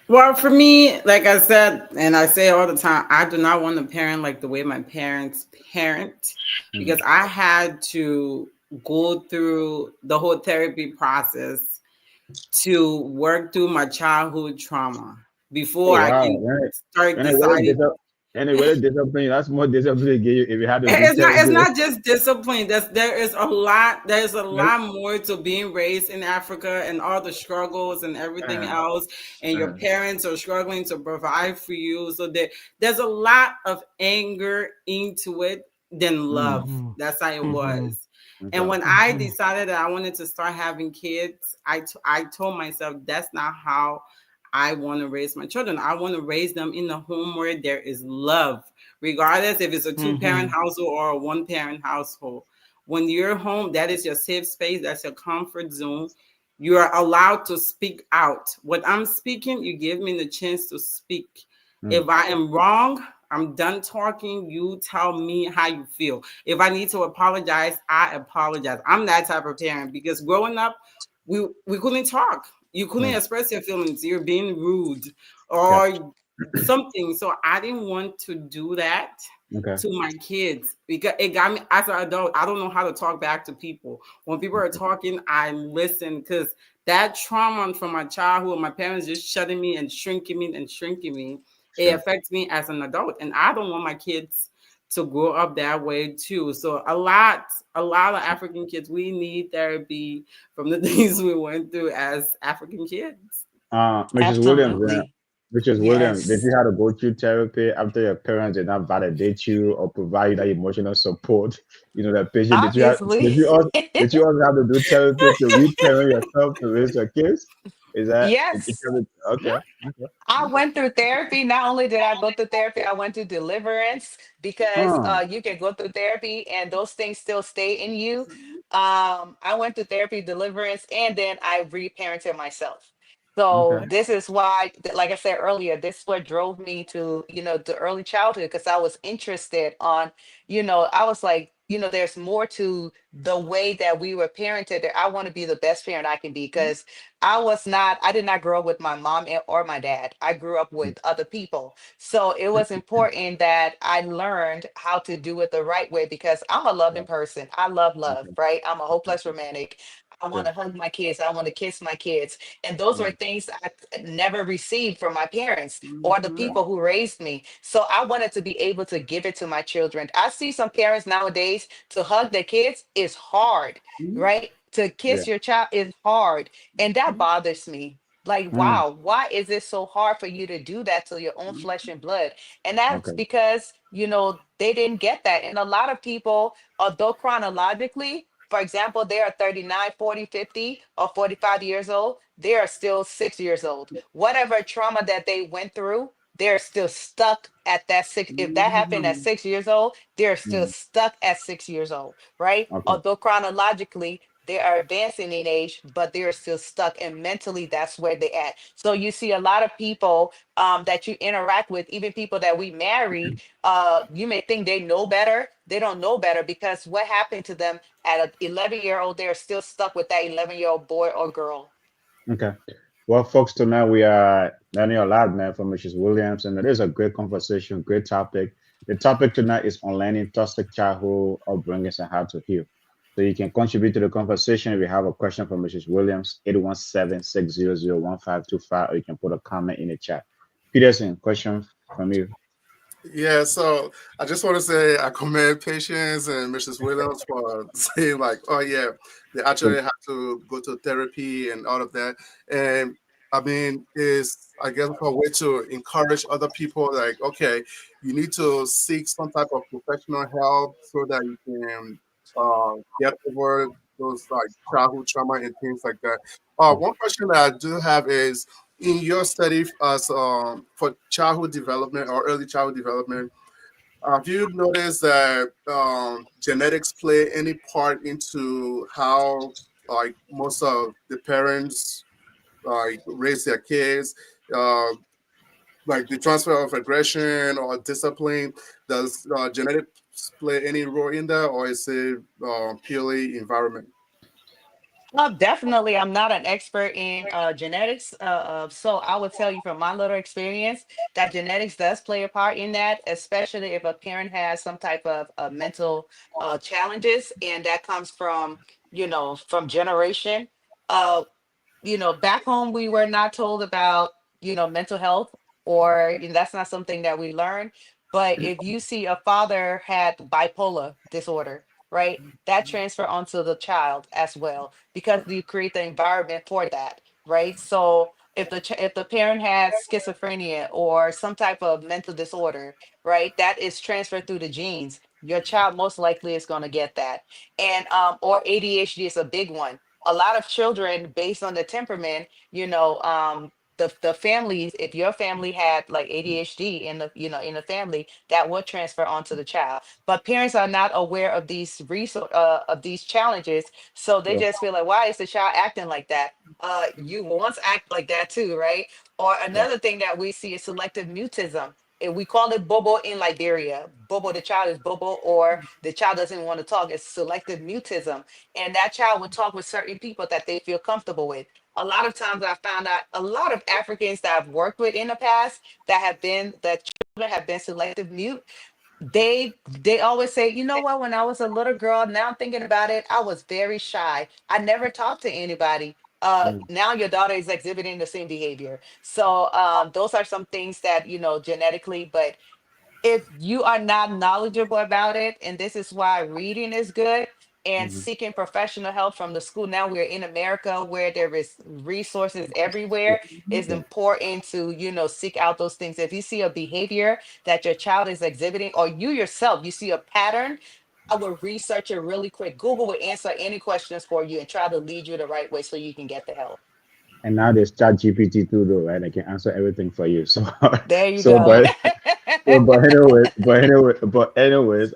Well, for me, like I said, and I say all the time, I do not want to parent like the way my parents parent, Mm. because I had to go through the whole therapy process to work through my childhood trauma Oh before I wow. can start And it really deciding. discipline. That's more discipline to give you if you had to do It's therapy. not just discipline. There's a lot more to being raised in Africa and all the struggles and everything Uh, else. And your uh, parents are struggling to provide for you. So there's a lot of anger into it than mm, love. That's how it mm, was. And okay. when I decided that I wanted to start having kids, I told myself that's not how I want to raise my children. I want to raise them in a home where there is love, regardless if it's a two-parent Hmm. household or a one-parent household. When you're home, that is your safe space, that's your comfort zone. You are allowed to speak out. What I'm speaking, you give me the chance to speak. Mm, If I am wrong, I'm done talking. You tell me how you feel. If I need to apologize, I apologize. I'm that type of parent because growing up, we couldn't talk. You couldn't mm, express your feelings. You're being rude yeah. or something. So I didn't want to do that Okay. to my kids because it got me as an adult. I don't know how to talk back to people. When people are Okay. talking, I listen because that trauma from my childhood, my parents just shutting me and shrinking me, it Sure. affects me as an adult. And I don't want my kids to grow up that way too. So a lot of African kids, we need therapy from the things we went through as African kids. Mrs. Williams, Absolutely. Mrs. Williams, did Yes. you have to go through therapy after your parents did not validate you or provide you that emotional support? That patient. Obviously. Did you also have to do therapy to reparent yourself to raise your kids? Is that Yes. okay? Okay. I Okay. went through therapy. Not only did I go through therapy, I went through deliverance because Oh, you can go through therapy and those things still stay in you. I went through therapy, deliverance, and then I reparented myself. So Okay. this is why, like I said earlier, this is what drove me to, the early childhood, because I was interested on, I was like, there's more to the way that we were parented. That I want to be the best parent I can be, because I did not grow up with my mom or my dad. I grew up with other people. So it was important that I learned how to do it the right way, because I'm a loving Yeah. person. I love love, Okay. right? I'm a hopeless romantic. I want Yeah. to hug my kids. I want to kiss my kids. And those Yeah. were things I never received from my parents or the Mm-hmm. Yeah. people who raised me. So I wanted to be able to give it to my children. I see some parents nowadays, to hug their kids is hard, right? To Yeah. kiss your child is hard. And that bothers me. Like, Mm. wow, why is it so hard for you to do that to your own flesh and blood? And that's Okay. because, they didn't get that. And a lot of people, although chronologically, for example, they are 39, 40, 50, or 45 years old, they are still 6 years old. Whatever trauma that they went through, they're still stuck at that six. If that happened at Mm-hmm. 6 years old, they're still Mm. stuck at 6 years old, right? Okay. Although chronologically, they are advancing in age, but they're still stuck, and mentally, that's where they're at. So you see a lot of people that you interact with, even people that we married, you may think they know better. They don't know better, because what happened to them at an 11-year-old, they're still stuck with that 11-year-old boy or girl. Okay. Well, folks, tonight we are learning a lot, man, from Mrs. Williams, and it is a great conversation, great topic. The topic tonight is unlearning toxic childhood upbringings and how to heal. So you can contribute to the conversation if you have a question for Mrs. Williams, 817-600-1525, or you can put a comment in the chat. Peterson, question from you. Yeah, so I just want to say I commend Patience and Mrs. Williams for saying like, oh yeah, they actually have to go to therapy and all of that. And I mean, is I guess a way to encourage other people like, okay, you need to seek some type of professional help so that you can get over those like childhood trauma and things like that. One question that I do have is in your study as for childhood development or early childhood development, have you noticed that genetics play any part into how like most of the parents like raise their kids? Uh, like the transfer of aggression or discipline, does genetics play any role in that, or is it purely environment? Definitely, I'm not an expert in genetics, so I would tell you from my little experience that genetics does play a part in that, especially if a parent has some type of mental challenges, and that comes from, from generation. Uh, back home we were not told about, mental health, or that's not something that we learn. But if you see a father had bipolar disorder, right, that transfer onto the child as well, because you create the environment for that, right? So if the parent has schizophrenia or some type of mental disorder, right, that is transferred through the genes. Your child most likely is going to get that. And or ADHD is a big one. A lot of children, based on the temperament, the families, if your family had like ADHD in the family, that would transfer onto the child. But parents are not aware of these of these challenges, so they Yeah. just feel like, why is the child acting like that? You once act like that too, right? Or Yeah. another thing that we see is selective mutism. We call it bobo in Liberia. Bobo, the child is bobo, or the child doesn't want to talk. It's selective mutism, and that child would talk with certain people that they feel comfortable with. A lot of times I found out a lot of Africans that I've worked with in the past that children have been selective mute, they always say, you know what, when I was a little girl, now I'm thinking about it, I was very shy. I never talked to anybody. Mm. Now your daughter is exhibiting the same behavior. So those are some things that, genetically, but if you are not knowledgeable about it, and this is why reading is good, and Mhm. seeking professional help from the school. Now we're in America where there is resources everywhere. It's Yeah. important to, seek out those things. If you see a behavior that your child is exhibiting, or you yourself, you see a pattern, I would research it really quick. Google will answer any questions for you and try to lead you the right way so you can get the help. And now there's Chat GPT too, though, right? I can answer everything for you. So, There you so, go. but so, but anyway, but anyways,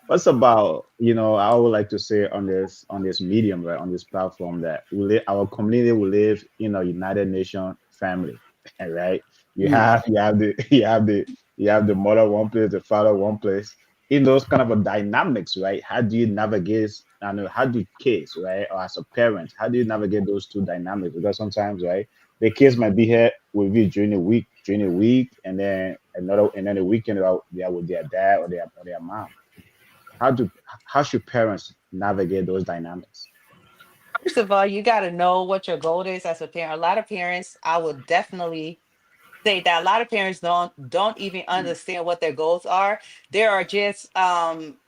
what's about, I would like to say on this medium, right, on this platform, that our community will live in a United Nation family, right? You Mm. have you have the you have the mother one place, the father one place. In those kind of a dynamics, right? How do you navigate? I know how do kids, right, or as a parent, how do you navigate those two dynamics? Because sometimes, right, the kids might be here with you during the week, and then the weekend they are with their dad or their mom. How should parents navigate those dynamics? First of all, you got to know what your goal is as a parent. A lot of parents, I would definitely say that a lot of parents don't even understand what their goals are. There are just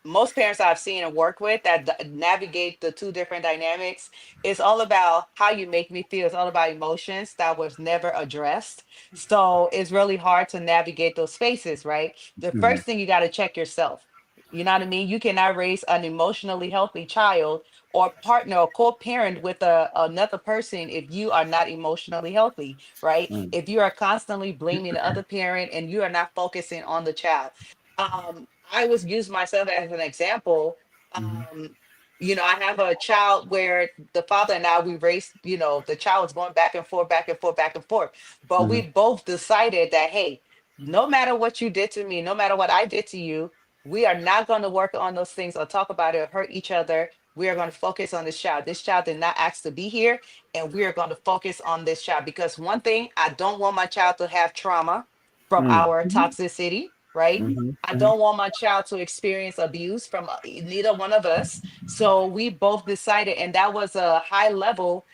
most parents I've seen and work with that navigate the two different dynamics. It's all about how you make me feel. It's all about emotions that was never addressed. So it's really hard to navigate those spaces, right? The Hmm. first thing you got to check yourself. You know what I mean? You cannot raise an emotionally healthy child or partner or co-parent with another person if you are not emotionally healthy, right? Mm, If you are constantly blaming the other parent and you are not focusing on the child. I was use myself as an example. mhm, um I have a child where the father and I, we raised, the child was going back and forth, back and forth, back and forth, but we mhm, both decided that, hey, no matter what you did to me, no matter what I did to you, we are not going to work on those things or talk about it or hurt each other. We are going to focus on this child. This child did not ask to be here, and we are going to focus on this child, because one thing, I don't want my child to have trauma from mm, our toxicity, right? mhm, I mhm, don't want my child to experience abuse from neither one of us. So we both decided, and that was a high level,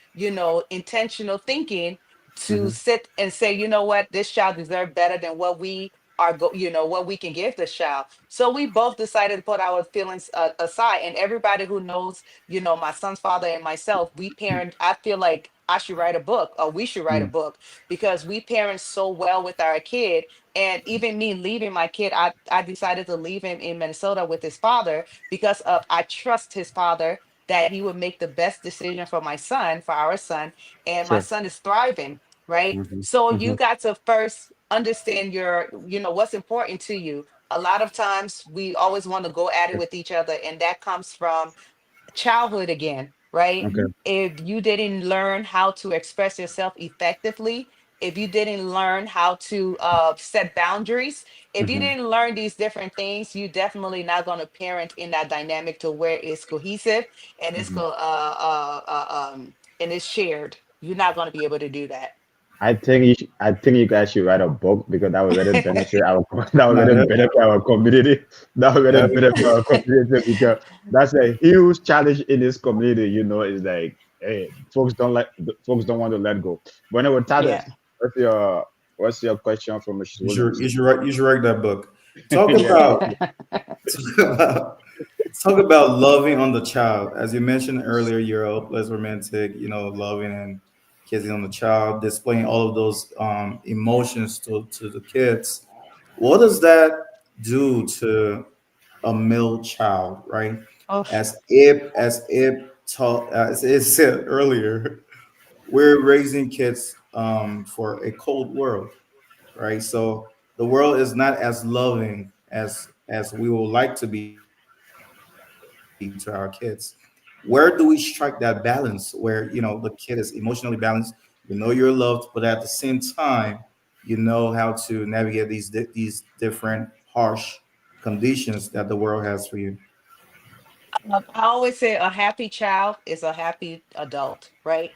intentional thinking, to mhm, sit and say, you know what, this child deserves better than what we are what we can give this child. So we both decided to put our feelings aside. And everybody who knows, my son's father and myself, we parent, I feel like I should write a book, or we should write a mm, book, because we parent so well with our kid. And even me leaving my kid, I decided to leave him in Minnesota with his father, because of I trust his father that he would make the best decision for my son, for our son. And my sure. son is thriving, right? Mhm, So you mhm, got to first understand what's important to you. A lot of times we always want to go at it sure. with each other, and that comes from childhood again, right? Okay. If you didn't learn how to express yourself effectively, if you didn't learn how to set boundaries, if you Mhm. didn't learn these different things, you definitely not going to parent in that dynamic to where it's cohesive and Mhm. and it's shared. You're not going to be able to do that. I think you guys should write a book, because that would really benefit our that would Nah, really benefit our community. That would really that, benefit our community, because that's a huge challenge in this community. Is like, hey, folks don't want to let go. But anyway, Yeah. Tadas, what's your question for Mrs. Williams? you should write that book. Talk Yeah. about talk about talk about loving on the child. As you mentioned earlier, you're less romantic, loving and kissing on the child, displaying all of those emotions to the kids. What does that do to a male child, right? Oh, As it said earlier, we're raising kids for a cold world, right? So the world is not as loving as we would like to be to our kids. Where do we strike that balance where the kid is emotionally balanced? You know you're loved, but at the same time, you know how to navigate these different harsh conditions that the world has for you. I always say a happy child is a happy adult, right?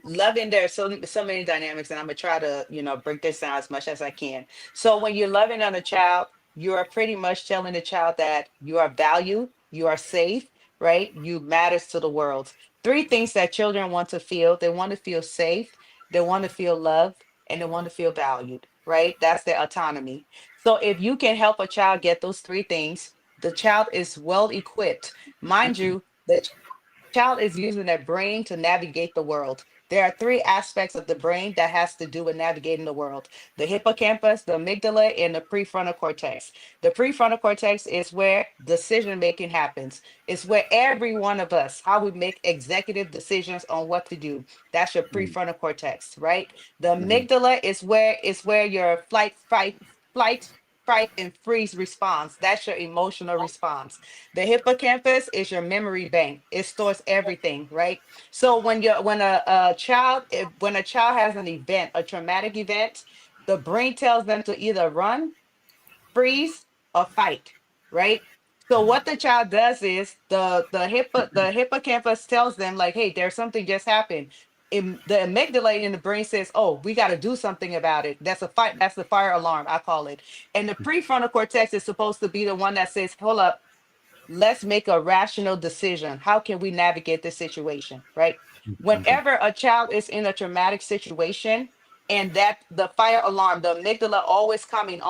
Loving, there's so many dynamics, and I'm gonna try to, break this down as much as I can. So when you're loving on a child, you are pretty much telling the child that you are valued, you are safe, right? You matters to the world. Three things that children want to feel: they want to feel safe, they want to feel loved, and they want to feel valued, right? That's their autonomy. So if you can help a child get those three things, the child is well equipped. Mind you, the child is using their brain to navigate the world. There are three aspects of the brain that has to do with navigating the world: the hippocampus, the amygdala, and the prefrontal cortex. The prefrontal cortex is where decision making happens. It's where every one of us, how we make executive decisions on what to do. That's your Mm, prefrontal cortex, right? The mhm, amygdala is where your flight, fight, flight. fight, and freeze response. That's your emotional response. The hippocampus is your memory bank. It stores everything, right? So when a child when a child has an event, a traumatic event, the brain tells them to either run, freeze, or fight, right? So what the child does is the hippocampus tells them like, hey, there's something just happened. The amygdala in the brain says, oh, we got to do something about it. That's a fight. That's the fire alarm, I call it. And the prefrontal cortex is supposed to be the one that says, hold up, let's make a rational decision. How can we navigate this situation, right? Okay. Whenever a child is in a traumatic situation and that the fire alarm, the amygdala always coming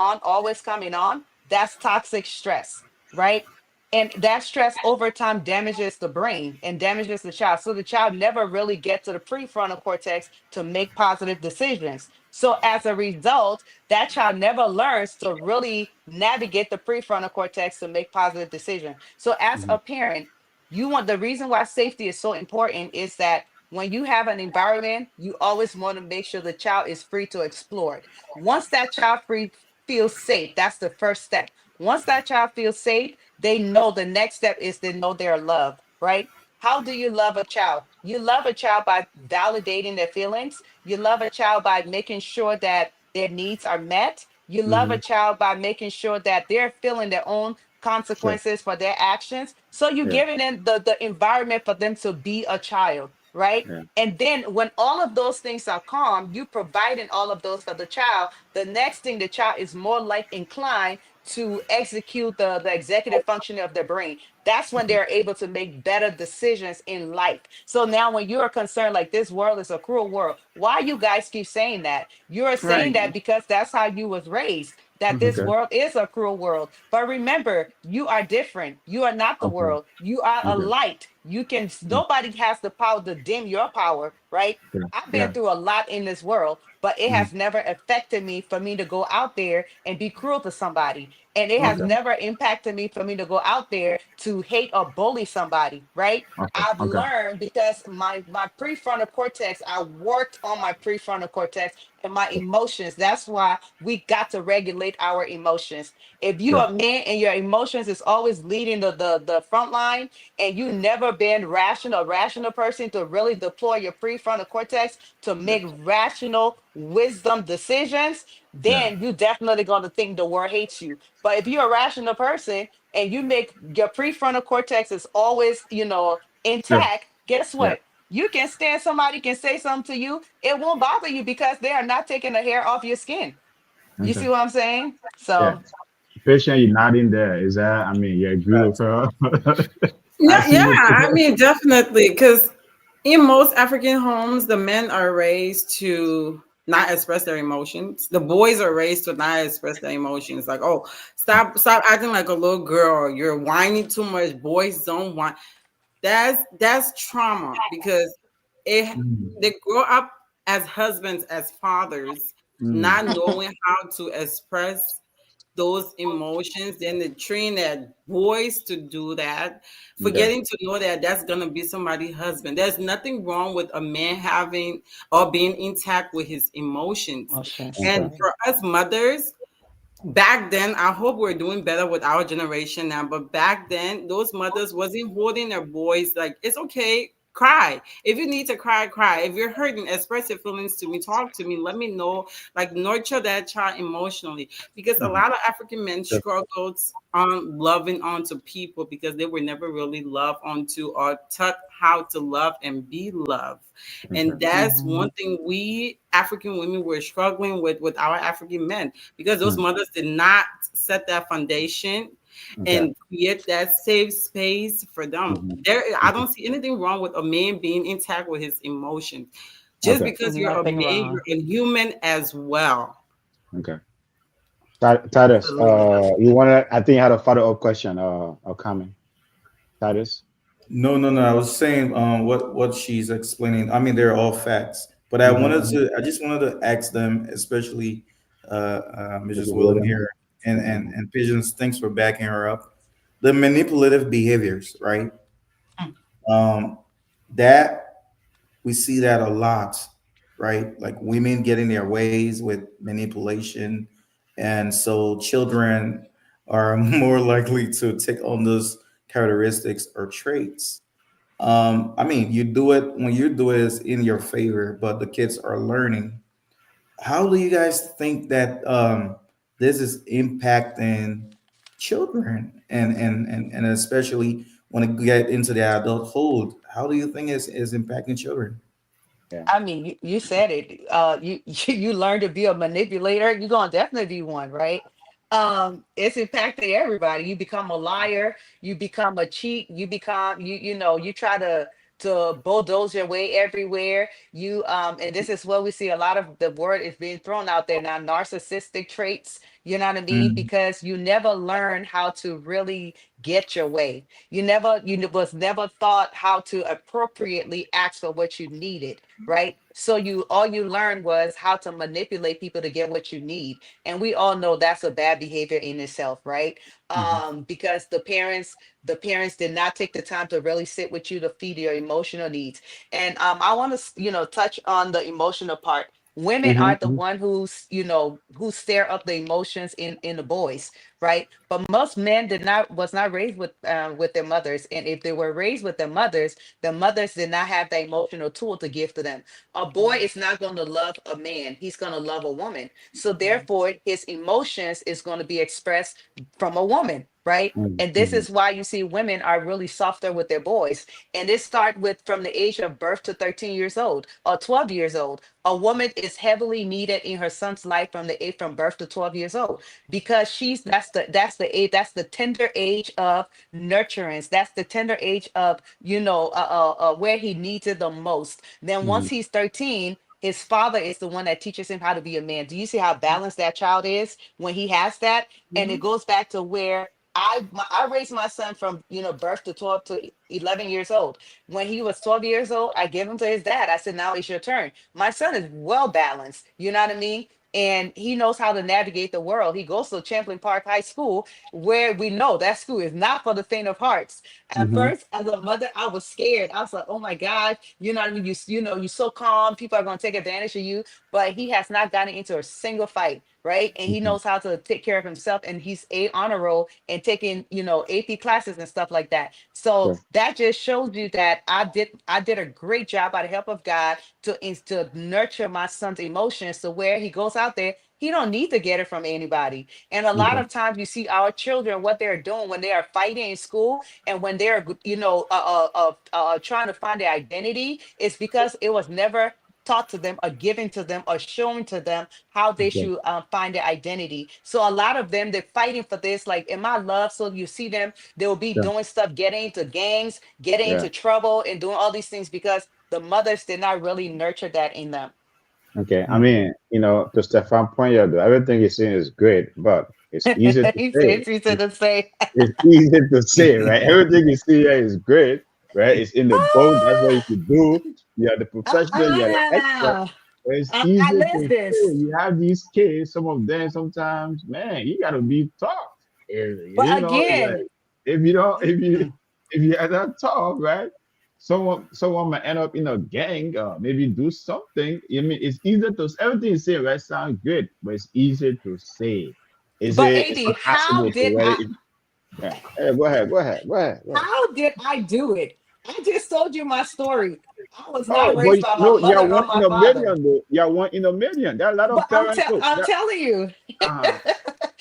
on, that's toxic stress, right? And that stress over time damages the brain and damages the child. So the child never really gets to the prefrontal cortex to make positive decisions. So as a result, that child never learns to really navigate the prefrontal cortex to make positive decisions. So as Mhm. a parent, you want the reason why safety is so important is that when you have an environment, you always want to make sure the child is free to explore it. Once that child free feels safe, that's the first step. Once that child feels safe, they know the next step is to know they're loved, right? How do you love a child? You love a child by validating their feelings. You love a child by making sure that their needs are met. You love a Mhm. child by making sure that they're feeling their own Sure. consequences for their actions. So you're Yeah. giving them the environment for them to be a child, right? Yeah. And then when all of those things are calm, you providing all of those for the child. The next thing, the child is more like inclined to execute the executive function of their brain. That's when Okay. they're able to make better decisions in life. So now when you're concerned like this world is a cruel world, why you guys keep saying that? You're saying Right. that because that's how you was raised, that this Okay. world is a cruel world. But remember, you are different. You are not the Okay. world. You are a Okay. light. You can Mm. nobody has the power to dim your power, right? Yeah. I've been Yeah. through a lot in this world, but it Mhm. has never affected me for me to go out there and be cruel to somebody. And it has Okay. never impacted me for me to go out there to hate or bully somebody, right? Okay. I've Okay. learned because my prefrontal cortex, I worked on my prefrontal cortex and my emotions. That's why we got to regulate our emotions. If you Sure. are a man and your emotions is always leading the front line and you never been rational, a rational person to really deploy your prefrontal cortex to Yeah. make rational wisdom decisions, Yeah. then you definitely gonna think the world hates you. But if you're a rational person and you make your prefrontal cortex is always, Yeah. intact, guess Yeah. what? You can stand somebody can say something to you, it won't bother you because they are not taking a hair off your skin. You Okay. see what I'm saying? Yeah. So Patient, you're nodding there. Is that? I mean, you agree with her? I Yeah, see yeah. you. I mean, definitely, because in most African homes, the men are raised to not express their emotions. The boys are raised to not express their emotions. Like, oh, stop acting like a little girl. You're whining too much. Boys don't whine. That's trauma because it Mm. they grow up as husbands, as fathers, Mm. not knowing how to express those emotions. Then they train their boys to do that, Okay. forgetting to know that that's gonna be somebody's husband. There's nothing wrong with a man having or being intact with his emotions. emotions. Okay. And for us mothers, back then, I hope we're doing better with our generation now, but back then those mothers wasn't holding their boys like, it's okay, cry. If you need to cry, cry. If you're hurting, express your feelings to me, talk to me, let me know, like nurture that child emotionally. Because a Mhm. lot of African men Sure. struggled on loving onto people because they were never really loved onto or taught how to love and be loved. Okay. And that's Mhm. one thing we African women were struggling with our African men, because those Mm. mothers did not set that foundation Okay. and create that safe space for them. Mhm. There, I Okay. don't see anything wrong with a man being intact with his emotions. Just Okay. because you're a Nothing man, you're wrong. a human as well. Okay. Titus, Absolutely. you wanna? I think you had a follow-up question. Coming. Titus. No, no, no. I was saying what she's explaining. I mean, they're all facts, but Mm-hmm. I just wanted to ask them, especially Mrs. Mrs. Willem William. here and Mm-hmm. Pigeons. Thanks for backing her up. The manipulative behaviors, right? Um, that we see that a lot, right? Like women getting their ways with manipulation, and so children are more likely to take on those characteristics or traits. I mean, you do it when you do it is in your favor, but the kids are learning. How do you guys think that this is impacting children, and especially when it get into the adulthood? How do you think is impacting children? Yeah. I mean, you said it. You you learn to be a manipulator. You're gonna definitely be one, right? It's impacting everybody. You become a liar. You become a cheat. You become you try to bulldoze your way everywhere. And this is what we see. A lot of the word is being thrown out there now. Narcissistic traits. You know what I mean? Mm, Because you never learn how to really get your way. Was never taught how to appropriately ask for what you needed, right? So you all you learned was how to manipulate people to get what you need. And we all know that's a bad behavior in itself, right? mhm, Because the parents did not take the time to really sit with you to feed your emotional needs. And I want to, touch on the emotional part. Women Mm-hmm. are the one who stir up the emotions in the boys, right? But most men did not was not raised with their mothers, and if they were raised with their mothers did not have the emotional tool to give to them. A boy is not going to love a man; he's going to love a woman. So therefore, his emotions is going to be expressed from a woman, right? And this Mm-hmm. is why you see women are really softer with their boys. And it start with from the age of birth to 13 years old or 12 years old. A woman is heavily needed in her son's life from the age from birth to 12 years old because that's the age, that's the tender age of nurturance. That's the tender age of where he needs it the most. Then Mm-hmm. once he's 13, his father is the one that teaches him how to be a man. Do you see how balanced that child is when he has that? And it goes back to where I raised my son from birth to 12 to 11 years old. When he was 12 years old, I gave him to his dad. I said, now it's your turn. My son is well balanced. You know what I mean? And he knows how to navigate the world. He goes to Champlain Park High School, where we know that school is not for the faint of hearts. At Mm-hmm. first, as a mother, I was scared. I was like, "Oh my God, you know what I mean? You're so calm. People are going to take advantage of you." But he has not gotten into a single fight, right? And he Mm-hmm. knows how to take care of himself. And he's a honor roll and taking AP classes and stuff like that. So Sure. that just shows you that I did a great job by the help of God to nurture my son's emotions to where he goes out there. He don't need to get it from anybody. And a lot Okay. of times you see our children, what they're doing when they are fighting in school and when they're, trying to find their identity, is because it was never taught to them or given to them or shown to them how they Okay. should find their identity. So a lot of them, they're fighting for this, like, am I loved? So you see them, they will be Sure. doing stuff, getting into gangs, getting Yeah. into trouble, and doing all these things because the mothers did not really nurture that in them. Okay. I mm. mean, to Stefan point out, everything he's saying is great, but it's easy to He say. says, he said to say, It's easy to say, right? Everything you see here is great, right? It's in the book. That's what you should do. You are the professional. You are the expert. ah, But it's I easy to live say. this. You have these kids. Some of them sometimes, man, you gotta be tough. But It's like again, if you don't, mm, if you are not tough, right? Someone might end up in a gang, maybe do something. I mean, it's easier to everything you say, right? Sounds good, but it's easier to say. but It's AD, not possible to really. Yeah. Hey, go ahead. Go ahead. Go ahead. Go ahead. how did I do it? I just told you my story. I was not Oh, raised but by my no, you're mother or one in my a father. million, though. You're one in a million. There are a lot But of parents. Look, I'm telling you, uh,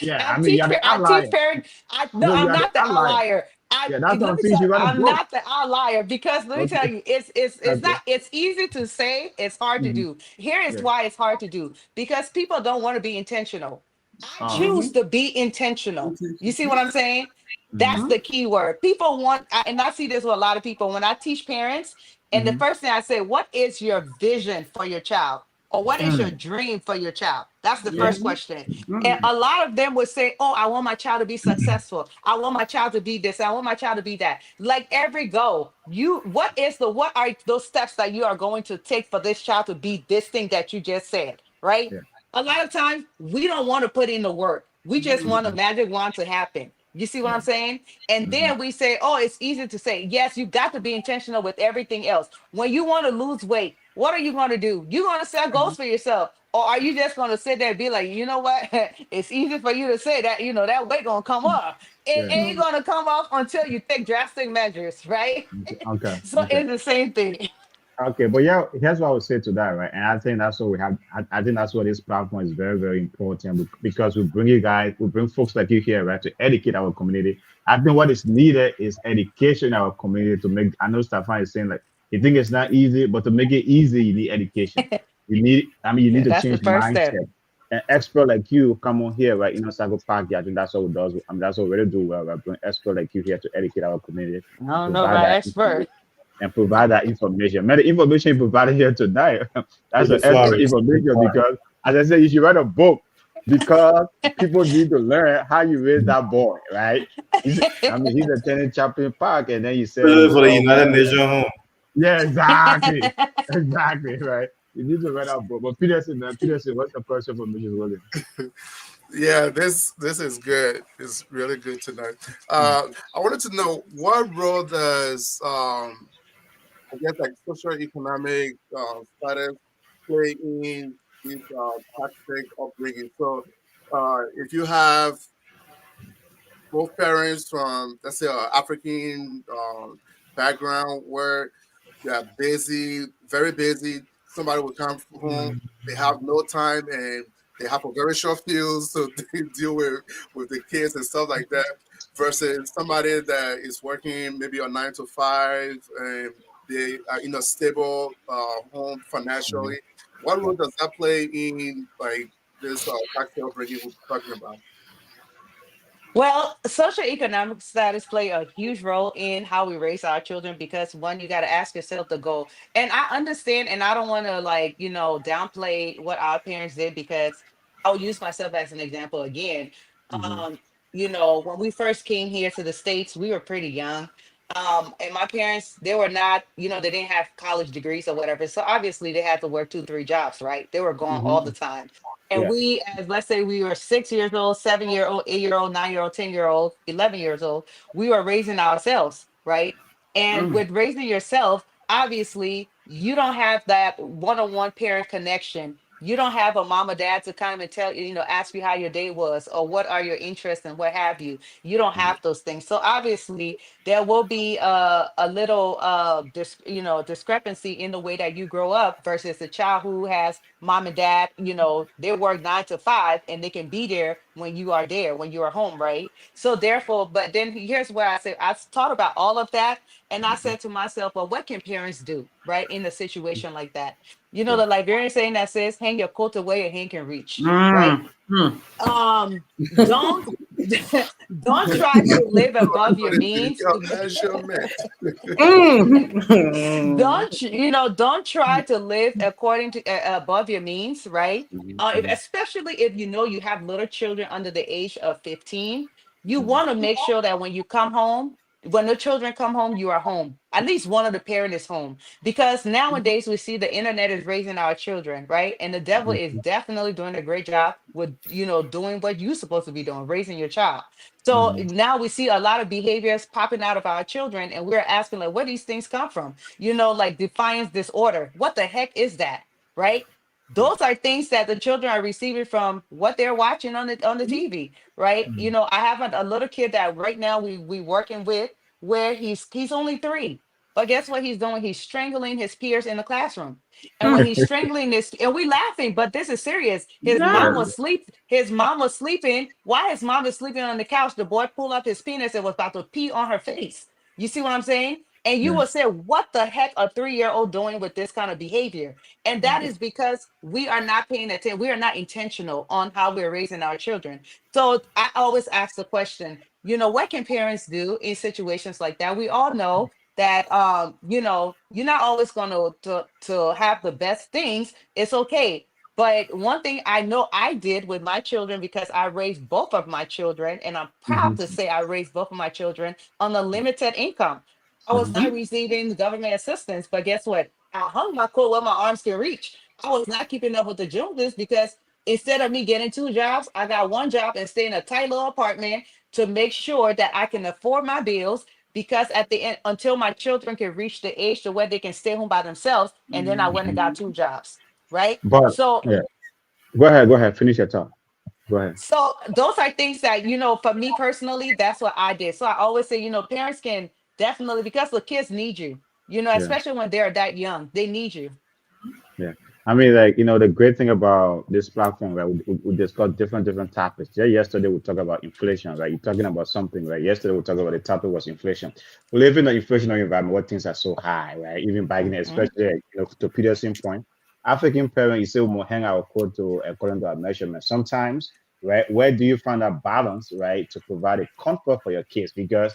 yeah. I I mean, teach you're the I teach outlier. parents. I no, No, you I'm are the not the outlier. outlier. Yeah, that's what Let I'm me saying. tell You you, got to I'm both. not the outlier because let me tell Okay. you, it's Okay. not it's easy to say, it's hard to Hmm. do. Here is Yeah. why it's hard to do because people don't want to be intentional. I Uh. choose to be intentional. You see what I'm saying? Hmm. That's the key word. People want, and I see this with a lot of people when I teach parents. And the Hmm. first thing I say, what is your vision for your child? Or what is your Mm. dream for your child? That's the Yeah. first question. And Mm. a lot of them would say, oh, I want my child to be successful. I want my child to be this. I want my child to be that. Like every goal, what are those steps that you are going to take for this child to be this thing that you just said, right? Yeah. A lot of times we don't want to put in the work. We just want a Hmm. magic wand to happen. You see what Yeah. I'm saying? And Hmm. then we say, oh, it's easy to say. Yes, you got to be intentional with everything else. When you want to lose weight, what are you going to do? You're going to set goals for yourself. Or are you just gonna sit there and be like, you know what? It's easy for you to say that, that weight gonna come off. It Yeah. ain't gonna come off until you take drastic measures, right? Okay. So Okay. it's the same thing. Okay, but yeah, here's what I would say to that, right? And I think that's what we have. I think that's what this platform is very, very important because we bring you guys, we bring folks like you here, right, to educate our community. I think what is needed is education in our community to make. I know Stefan is saying like you think it's not easy, but to make it easy, you need education. You need, I mean, you need Yeah, to that's the change first step. mindset. An expert like you come on here, right? Cycle Park. Yeah, I think that's what we does. I mean, that's what we really do well, right? Bring expert like you here to educate our community I and don't know provide about that expert. information. Man, the information you provided here tonight, With that's the an extra flowers. information because, as I said, you should write a book because people need to learn how you raise that boy, right? I mean, he's attending Chaplain Park, and then you said Especially he's for the all United Nation home. yeah, exactly, exactly, right. You need to write a book. But Peterson, man, Peterson, what's the first information, William? Yeah, this is good. It's really good tonight. I wanted to know what role does I guess like socioeconomic status play in this tactic upbringing. So if you have both parents from let's say African background where they're busy, very busy. Somebody will come home, they have no time, and they have a very short fuse to deal with the kids and stuff like that. Versus somebody that is working maybe a 9 to 5 and they are in a stable home financially. What role does that play in like this cocktail bringing we're talking about? Well, socioeconomic status play a huge role in how we raise our children because one, you got to ask yourself the goal. And I understand, and I don't want to like, downplay what our parents did because I'll use myself as an example again. Mm-hmm. Um, when we first came here to the States, we were pretty young. And my parents, they were not, they didn't have college degrees or whatever. So obviously they had to work two, three jobs, right? They were gone all Mm-hmm. the time. And Yeah. we, as let's say we were 6 years old, 7 year old, 8 year old, 9 year old, 10 year old, 11 years old, we were raising ourselves, right? And Mm-hmm. with raising yourself, obviously, you don't have that one on one parent connection. You don't have a mom or dad to come and tell you, ask you how your day was or what are your interests and what have you. You don't have those things. So obviously, there will be a little discrepancy in the way that you grow up versus a child who has mom and dad, they work 9 to 5 and they can be there when you are there, when you are home, right? So therefore, but then here's where I say I thought about all of that and I said to myself, well, what can parents do, right, in a situation like that? Yeah. The Liberian saying that says hang your coat away and hand can reach, right? Mm, mm. um don't don't try to live above your means. Your measurement. Mm. Don't try to live according to above your means, right? Especially if you have little children under the age of 15, you want to make sure that when you come home, when the children come home, you are home, at least one of the parent is home, because nowadays we see the internet is raising our children, right? And the devil is definitely doing a great job with doing what you're supposed to be doing, raising your child. So Mm-hmm. now we see a lot of behaviors popping out of our children, and we're asking, like, where these things come from? Like defiance disorder. What the heck is that? Right? Those are things that the children are receiving from what they're watching on the TV, right? I have a little kid that right now we working with where he's only 3. But guess what he's doing? He's strangling his peers in the classroom. And when he's strangling this, and we laughing, but this is serious. His Yeah. mom was sleep. His mom was sleeping. While his mom is sleeping on the couch, the boy pulled up his penis and was about to pee on her face. You see what I'm saying? And you Yeah. will say, what the heck a 3 year old doing with this kind of behavior? And that is because we are not paying attention. We are not intentional on how we're raising our children. So I always ask the question, what can parents do in situations like that? We all know that you're not always going to have the best things. It's okay. But one thing I know I did with my children, because I raised both of my children, and I'm proud to Mm-hmm. say I raised both of my children on a limited income. I was Mm-hmm. not receiving government assistance, but guess what? I hung my coat where my arms can reach. I was not keeping up with the Joneses because instead of me getting 2 jobs, I got one job and stay in a tight little apartment to make sure that I can afford my bills. Because at the end, until my children can reach the age to where they can stay home by themselves, and then I went and got 2 jobs, right? But So yeah. Go ahead. Finish your thought. Go ahead. So those are things that, for me personally, that's what I did. So I always say, parents can definitely, because the kids need you, Yeah. especially when they're that young, they need you. Yeah. I mean, like, the great thing about this platform, right? We discuss different topics. Yeah, yesterday we talked about inflation, right? You're talking about something, right? Yesterday we talked about the topic was inflation. We live in an inflationary environment where things are so high, right? Even back then, Hmm. especially, to Peterson's point, African parents, you say we will hang our code to according to our measurement. Sometimes, right? Where do you find that balance, right, to provide a comfort for your kids? Because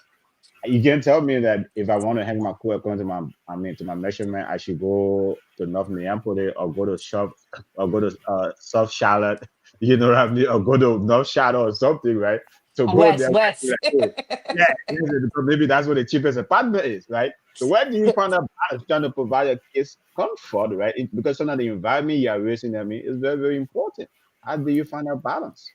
you can tell me that if I want to hang my coat according to to my measurement, I should go to North Minneapolis or go to shop or go to South Charlotte, you know what I mean, or go to North Shadow or something, right? To go there, West, where I feel West. like, oh, yeah, because maybe that's where the cheapest apartment is, right? So where do you find a balance trying to provide your kids comfort, right? Because sometimes the environment you are raising them in is very important. How do you find that balance?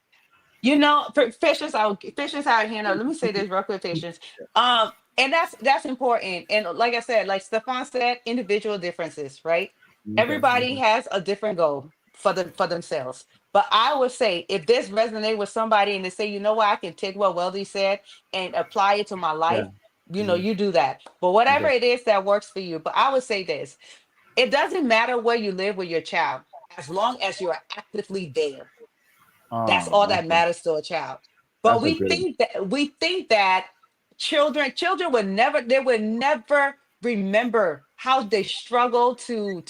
Patience out here. Now, let me say this real quick, patience. Um, and that's important. And like I said, like Stefan said, individual differences, right? Okay, Everybody okay, has a different goal for themselves. But I would say if this resonate with somebody and they say, you know what, I can take what Wealthy said and apply it to my yeah, life, mhm, you do that. But whatever okay, it is that works for you. But I would say this: it doesn't matter where you live with your child, as long as you're actively there. That's all oh, that okay, matters to a child. But that's a we great one. think that children would never, they would never remember how they struggle to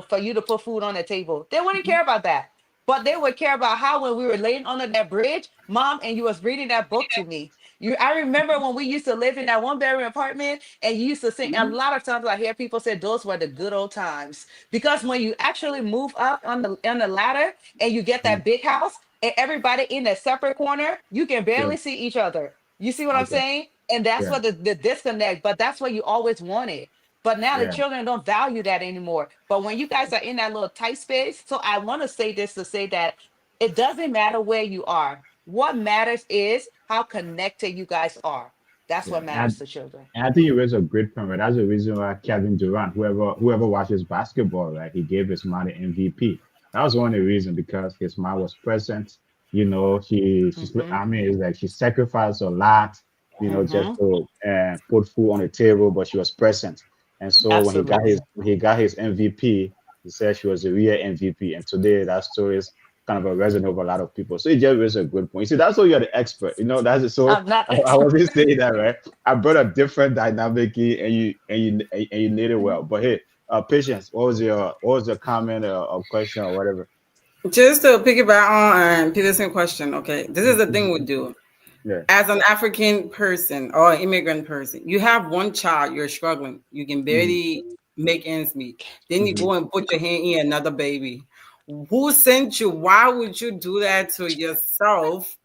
for you to put food on the table. They wouldn't care about that. But they would care about how when we were laying under that bridge, mom, and you was reading that book to me. I remember when we used to live in that one bedroom apartment and you used to sing. A lot of times I hear people say those were the good old times. Because when you actually move up on the ladder and you get that Mhm. big house and everybody in a separate corner, you can Yeah. barely see each other. You see what I'm Okay. saying? And that's Yeah. what the disconnect, but that's what you always wanted. But now the Yeah. children don't value that anymore. But when you guys are in that little tight space, so I want to say this to say that it doesn't matter where you are. What matters is how connected you guys are. That's Yeah. what matters to children. And I think you raise a great point, right? That's the reason why Kevin Durant, whoever watches basketball, right, he gave his mom the MVP. That was one of the reasons because his mom was present. Hmm. I mean, it's like she sacrificed a lot, just Hmm. to put food on the table, but she was present. And so when Absolutely. he got his MVP, he said she was a real MVP. And today that story is kind of a resonant over a lot of people. So it just raises a good point. You see, that's why you're the expert. That's it. So I'm not. I wasn't saying that, right? I brought a different dynamic in, and you did it well. But hey, patience. What was your comment or question or whatever? Just to piggyback on Peterson question, okay, this is the Mhm. thing we do. Yeah. As an African person or immigrant person, you have one child, you're struggling, you can Hmm. barely make ends meet. Then you Hmm. go and put your hand in another baby. Who sent you? Why would you do that to yourself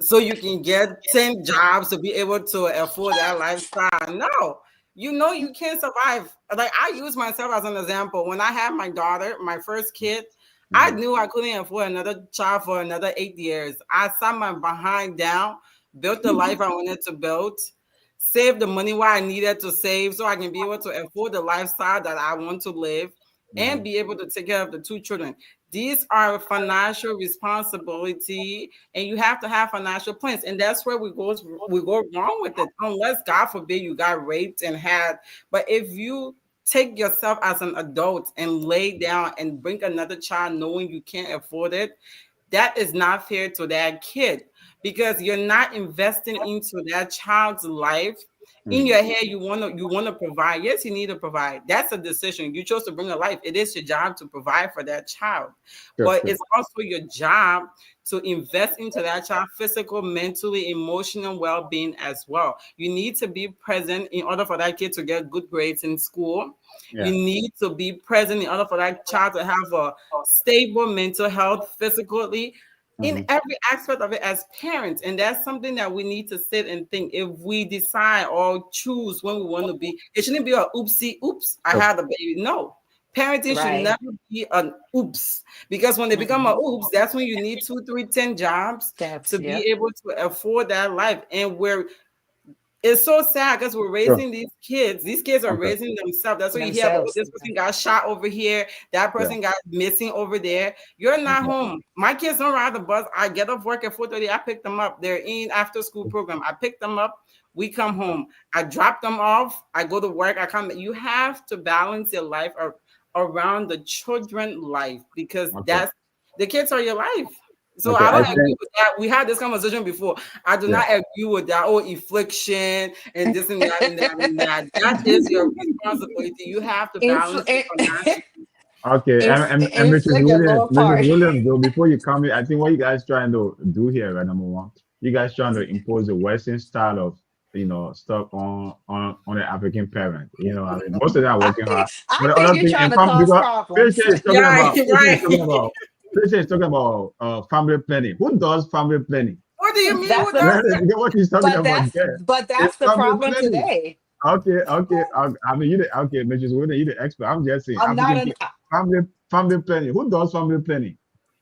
so you can get 10 jobs to be able to afford that lifestyle? No, you can't survive. Like, I use myself as an example. When I had my daughter, my first kid, I Hmm. knew I couldn't afford another child for another 8 years. I sat my behind down, built the life I wanted to build, saved the money where I needed to save so I can be able to afford the lifestyle that I want to live and Hmm. be able to take care of the two children. These are financial responsibility, and you have to have financial plans. And that's where we go wrong with it. Unless God forbid you got raped and had, but if you take yourself as an adult and lay down and bring another child knowing you can't afford it, that is not fair to that kid because you're not investing into that child's life. In Hmm. your head, you want to provide. Yes, you need to provide. That's a decision. You chose to bring a life. It is your job to provide for that child. Sure, But sure. it's also your job to invest into that child physical, mentally, emotional well-being as well. You need to be present in order for that kid to get good grades in school. You Yeah. need to be present in order for that child to have a stable mental health physically in Hmm. every aspect of it as parents. And that's something that we need to sit and think. If we decide or choose when we want to be, it shouldn't be a oopsie oops, I Sure. had a baby. No, parenting should Right. never be an oops, because when they become a Hmm. oops, that's when you need 2 3 10 jobs That's, to yep. be able to afford that life. And we're It's so sad because we're Sure. raising these kids. These kids are Okay. raising themselves. That's what you hear about. Oh, themselves. this person got shot over here. That Yeah. person got missing over there. You're not Okay. home. My kids don't ride the bus. I get off work at 4:30. I pick them up. They're in after school program. I pick them up. We come home. I drop them off. I go to work. I come. You have to balance your life around the children life because Okay. that's the kids are your life. So Okay. I I don't agree think. with that. We had this conversation before. I do Yeah. not agree with that. Oh, affliction and this and that and that and that. That is your responsibility. You have to balance it financially. Okay, and Mrs. Inflict your Williams, lower Mrs. part. Williams, though, before you come in, I think what you guys trying to do here, right, number one, you guys trying to impose the Western style of, stuff on the African parent. I mean, most of them are working hard. But I the think other you're thing, trying and to cause because problems. Fisher is talking Yeah, about, Fisher is right. talking about, Fisher is talking about family planning. Who does family planning? What do you mean That's with the that? You get what he's talking about there. but It's that's the family problem planning. today. Okay, okay. I mean, okay, Mrs. Williams, you the expert. I'm just saying, I'm not African an family planning. Who does family planning?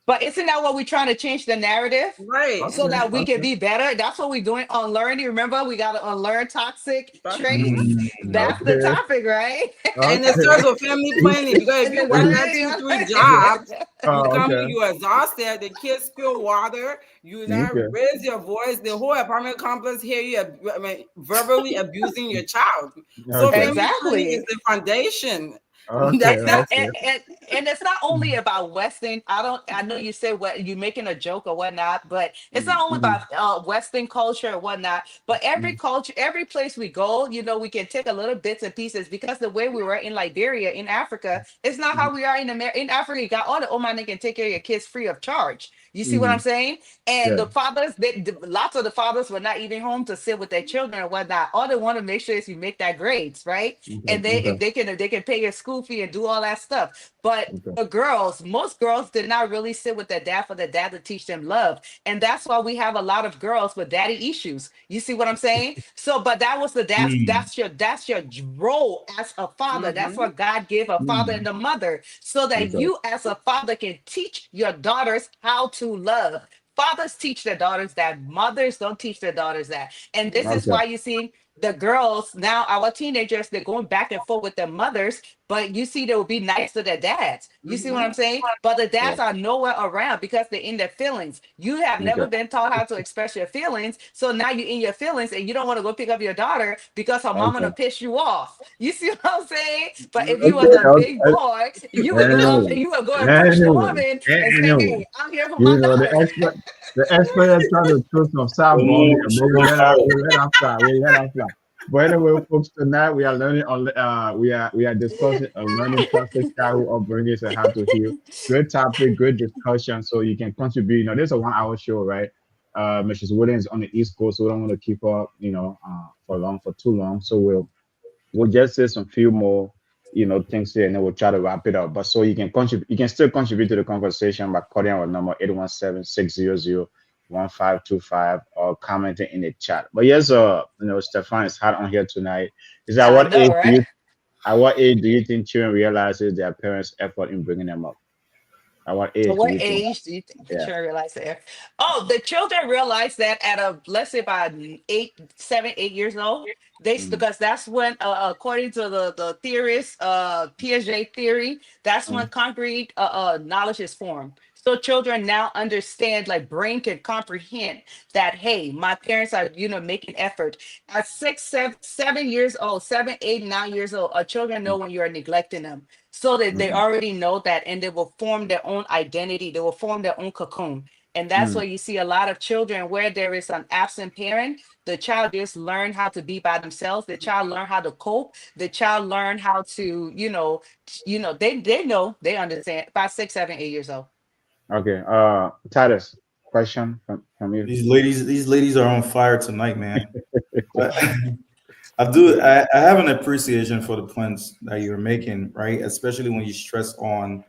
But isn't that what we're trying to change the narrative Right. so Okay, that we can okay, be better? That's what we're doing. Unlearning. Remember, we got to unlearn toxic traits. Mm, That's the okay, topic, right? And it okay, starts with family planning because if And you then work at two, three jobs, you come in, okay, you exhausted, the kids spill water, you not okay, raise your voice, the whole apartment complex hear you I mean, verbally abusing your child. So okay, family planning is Exactly. the foundation. okay, That's Now, that. okay. and it's not only about Western. I know you say what you're making a joke or whatnot, but it's not Mm, only about Western culture or whatnot. But every mm, culture, every place we go, we can take a little bits and pieces because the way we were in Liberia, in Africa, it's not how mm, we are in America. In Africa, you got all the Oman can take care of your kids free of charge. You see what I'm mm, saying? And yeah. the fathers, lots of the fathers were not even home to sit with their children or whatnot. All they want to make sure is you make that grades, right? Okay, And they okay, if they can pay your school fee and do all that stuff. But okay. the girls, most girls did not really sit with their dad for their dad to teach them love. And that's why we have a lot of girls with daddy issues. You see what I'm saying? So, but that was the mm, that's your role as a father. That's Mm-hmm. what God gave a father Mm, and a mother, so that okay, you as a father can teach your daughters how to love. Fathers teach their daughters that, mothers don't teach their daughters that. And this is okay. why you see the girls now, our teenagers, they're going back and forth with their mothers, but you see they will be nice to their dads. You see what Mm-hmm. I'm saying? But the Yeah, dads are nowhere around because they're in their feelings. You have okay, never been taught how to express your feelings, so now you're in your feelings and you don't want to go pick up your daughter because her mama okay. gonna piss you off. You see what I'm saying? But if you was Okay, a big okay. boy, you would go up Anyway, and you would go and push the anyway, woman and say, anyway. "Hey, I'm here for my The daughter." expert, is trying to throw some sound bomb here, oh, but shots fired. we let her fly. We let her fly. But anyway, folks, tonight we are learning on we are discussing learning toxic childhood upbringings and how to heal. Great topic, great discussion. So you can contribute. This is a 1 hour show, right? Mrs. Williams on the East Coast, so we don't want to keep her, for too long. So we'll just say some few more, things here, and then we'll try to wrap it up. But so you can contribute, you can still contribute to the conversation by calling our number 817-600-1525 or commenting in the chat. But yes, Stefan is hot on here tonight. Is at I what know, age do right? you at what age do you think children realizes their parents' effort in bringing them up? At what At age do what you think? age do you think the Yeah. children realize that? Oh, the children realize that at let's say about 8, 7, 8 years old. Mm, Because that's when, according to the theorists, Piaget theory, that's when mm, concrete knowledge is formed. So children now understand, like brain can comprehend that. Hey, my parents are making effort. At 6, 7 years old, 7, 8, 9 years old, children know mm, when you are neglecting them, so that they mm, already know that, and they will form their own identity. They will form their own cocoon. And that's mm. why you see a lot of children where there is an absent parent. The child just learn how to be by themselves. The child learn how to cope. The child learn how to, they know, they understand by 6, 7, 8 years old. Okay. Titus, question from you. These ladies are on fire tonight, man. I have an appreciation for the points that you're making, right? Especially when you stress on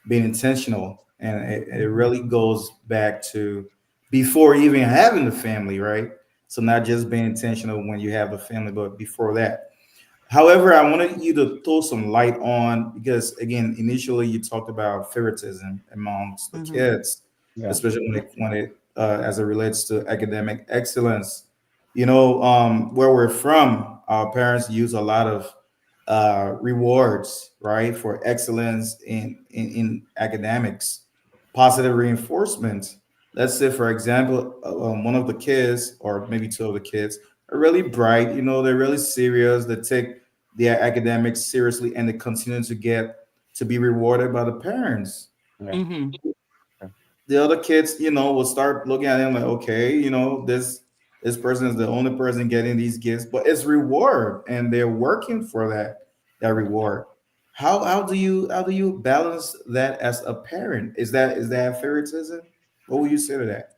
being intentional, and it really goes back to before even having the family, right? So not just being intentional when you have the family, but before that. However, I wanted you to throw some light on, because again, initially you talked about favoritism amongst the Mhm. kids, Yeah. especially when it as it relates to academic excellence. where we're from, our parents use a lot of rewards, right, for excellence in academics, positive reinforcement. Let's say, for example, one of the kids, or maybe two of the kids, are really bright. They're really serious. They take their academics seriously, and they continue to be rewarded by the parents. Yeah. Mm-hmm. Okay. The other kids, will start looking at him like, okay, this person is the only person getting these gifts, but it's reward, and they're working for that reward. How do you balance that as a parent? Is that favoritism? What would you say to that?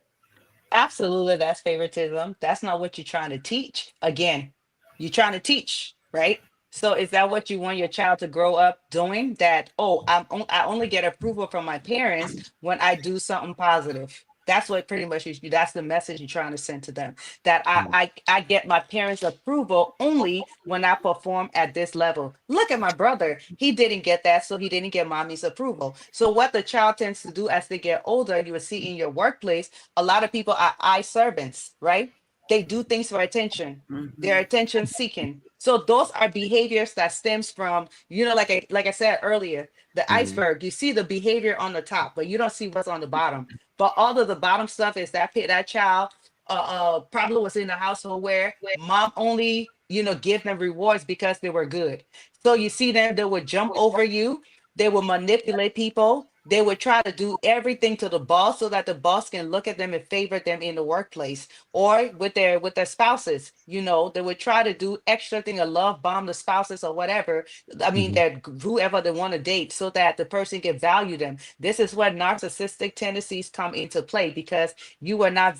Absolutely, that's favoritism. That's not what you're trying to teach. Again, you're trying to teach, right? So is that what you want your child to grow up doing? That, oh, I only get approval from my parents when I do something positive. That's what pretty much that's the message you're trying to send to them. That Mm, I get my parents' approval only when I perform at this level. Look at my brother. He didn't get that, so he didn't get mommy's approval. So what the child tends to do as they get older, you will see in your workplace, a lot of people are eye servants, right? They do things for attention. They're Mhm. attention seeking. So those are behaviors that stems from, like I said earlier, the mhm, iceberg. You see the behavior on the top, but you don't see what's on the bottom. But all of the bottom stuff is that child probably was in a household where mom only, give them rewards because they were good. So you see them, they would jump over you, they will manipulate people. They would try to do everything to the boss so that the boss can look at them and favor them in the workplace or with their spouses. They would try to do extra thing, a love bomb the spouses or whatever. I mean, mhm, that whoever they want to date so that the person can value them. This is where narcissistic tendencies come into play because you were not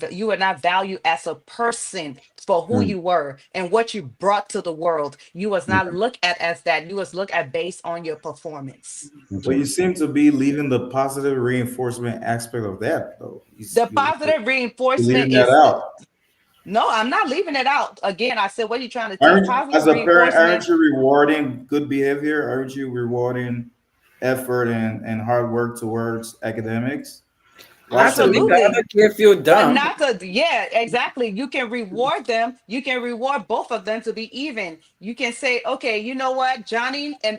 valued as a person for who mm, you were and what you brought to the world. You was not okay. looked at as that. You was looked at based on your performance. But Okay. you seem to be leaving the positive reinforcement aspect of that, though. The positive You're reinforcement leaving that is out. no, I'm not leaving it out. Again, I said, what are you trying to teach? Aren't Positive as a parent, reinforcement. aren't you rewarding good behavior? Aren't you rewarding effort and hard work towards academics? Why Not to make shouldn't the Absolutely. other kid feel But dumb. not to, yeah, exactly. You can reward them. You can reward both of them to be even. You can say, okay, you know what, Johnny and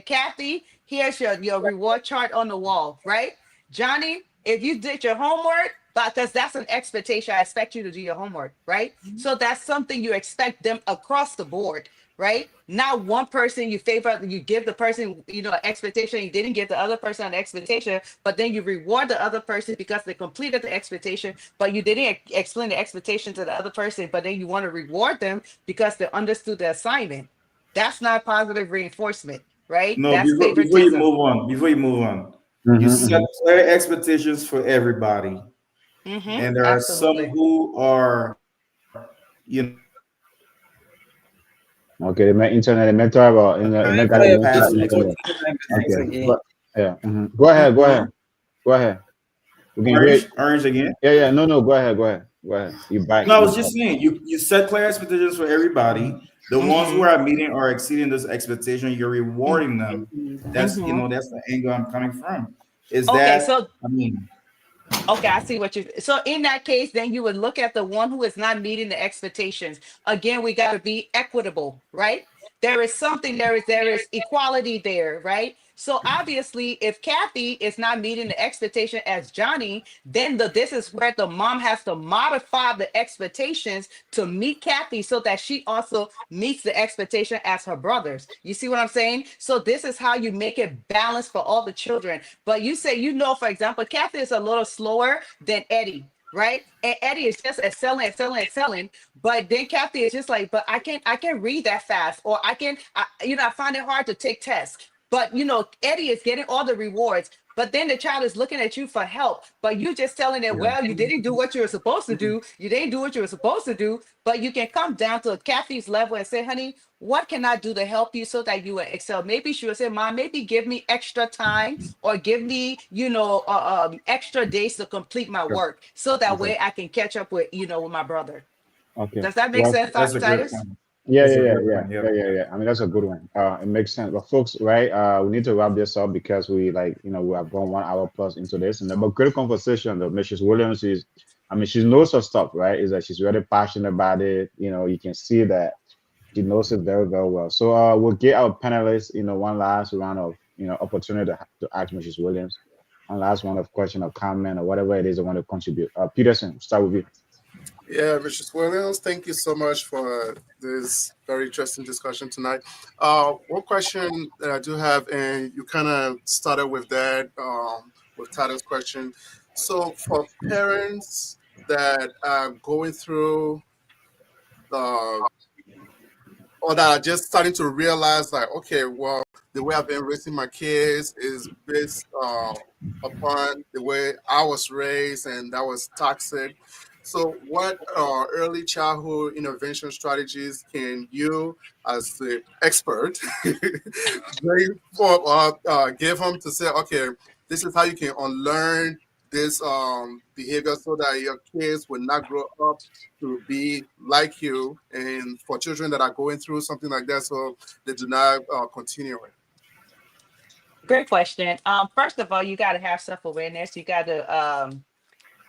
Kathy, here's your reward chart on the wall, right? Johnny, if you did your homework, because that's an expectation. I expect you to do your homework, right? So that's something you expect them across the board, right? Not one person you favor, you give the person, an expectation, you didn't give the other person an expectation, but then you reward the other person because they completed the expectation, but you didn't explain the expectation to the other person, but then you want to reward them because they understood the assignment. That's not positive reinforcement, right? no, That's before you favoritism. move on, you Mhm, set mhm. clear expectations for everybody, Mm-hmm. and there are some Absolutely. who are, Okay. The internet, the mental about kind in of the Oh, yeah, pass internet. please, the go to Internet. expectation. the Okay. thanks again. But yeah. Go ahead. Go Mm-hmm. ahead. Go ahead. We can hear. Orange again. Yeah. Yeah. No. No. Go ahead. Go ahead. Go ahead. You back. No, I You was back. just saying you set clear expectations for everybody. The ones who Mm-hmm. are meeting or exceeding this expectation, you're rewarding them. That's Mm-hmm. that's the angle I'm coming from. Is Okay, that so I mean, okay, I see what you. So in that case, then you would look at the one who is not meeting the expectations. Again, we got to be equitable, right? There is something. There is equality there, right? So obviously, if Kathy is not meeting the expectation as Johnny, then this is where the mom has to modify the expectations to meet Kathy so that she also meets the expectation as her brothers. You see what I'm saying? So this is how you make it balanced for all the children. But you say, for example, Kathy is a little slower than Eddie. Right, and Eddie is just excelling, excelling, excelling. But then Kathy is just like, but I can read that fast, or I find it hard to take tests. But Eddie is getting all the rewards. But then the child is looking at you for help. But you just telling them, Yeah. well, you didn't do what you were supposed to do. You didn't do what you were supposed to do. But you can come down to Kathy's level and say, honey, what can I do to help you so that you will excel? Maybe she will say, Mom, maybe give me extra time or give me, extra days to complete my Okay. work so that Okay. way I can catch up with my brother. Okay. Does that make Well, sense, that's a great Titus? point. yeah, That's yeah, a yeah, great yeah, point. yeah, Yep. yeah, yeah. I mean, that's a good one. It makes sense. But folks, right? We need to wrap this up because we have gone 1 hour plus into this, and but great conversation. Though Mrs. Williams is, I mean, she knows her stuff, right? Is that she's really passionate about it. You can see that she knows it very, very well. So we'll get our panelists, one last round of, opportunity to ask Mrs. Williams, one last round of question or comment or whatever it is they want to contribute. Peterson, start with you. Yeah, Mrs. Williams, thank you so much for this very interesting discussion tonight. One question that I do have, and you kind of started with that, with Tada's question. So, for parents that are going through the or that are just starting to realize, like, okay, well, the way I've been raising my kids is based upon the way I was raised, and that was toxic. So, what early childhood intervention strategies can you, as the expert, bring for give them to say, okay, this is how you can unlearn this behavior so that your kids will not grow up to be like you, and for children that are going through something like that, so they do not continue it. Great question. First of all, you got to have self-awareness. You got to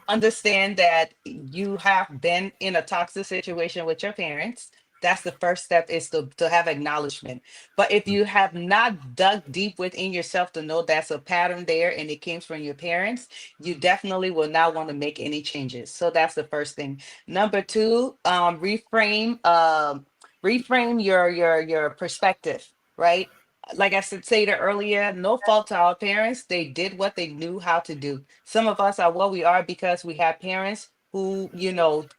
understand that you have been in a toxic situation with your parents. That's the first step, is to have acknowledgement. But if you have not dug deep within yourself to know that's a pattern there and it came from your parents, you definitely will not want to make any changes. So that's the first thing. Number two, reframe your perspective, right? Like I said stated earlier, no fault to our parents. They did what they knew how to do. Some of us are what we are because we have parents who,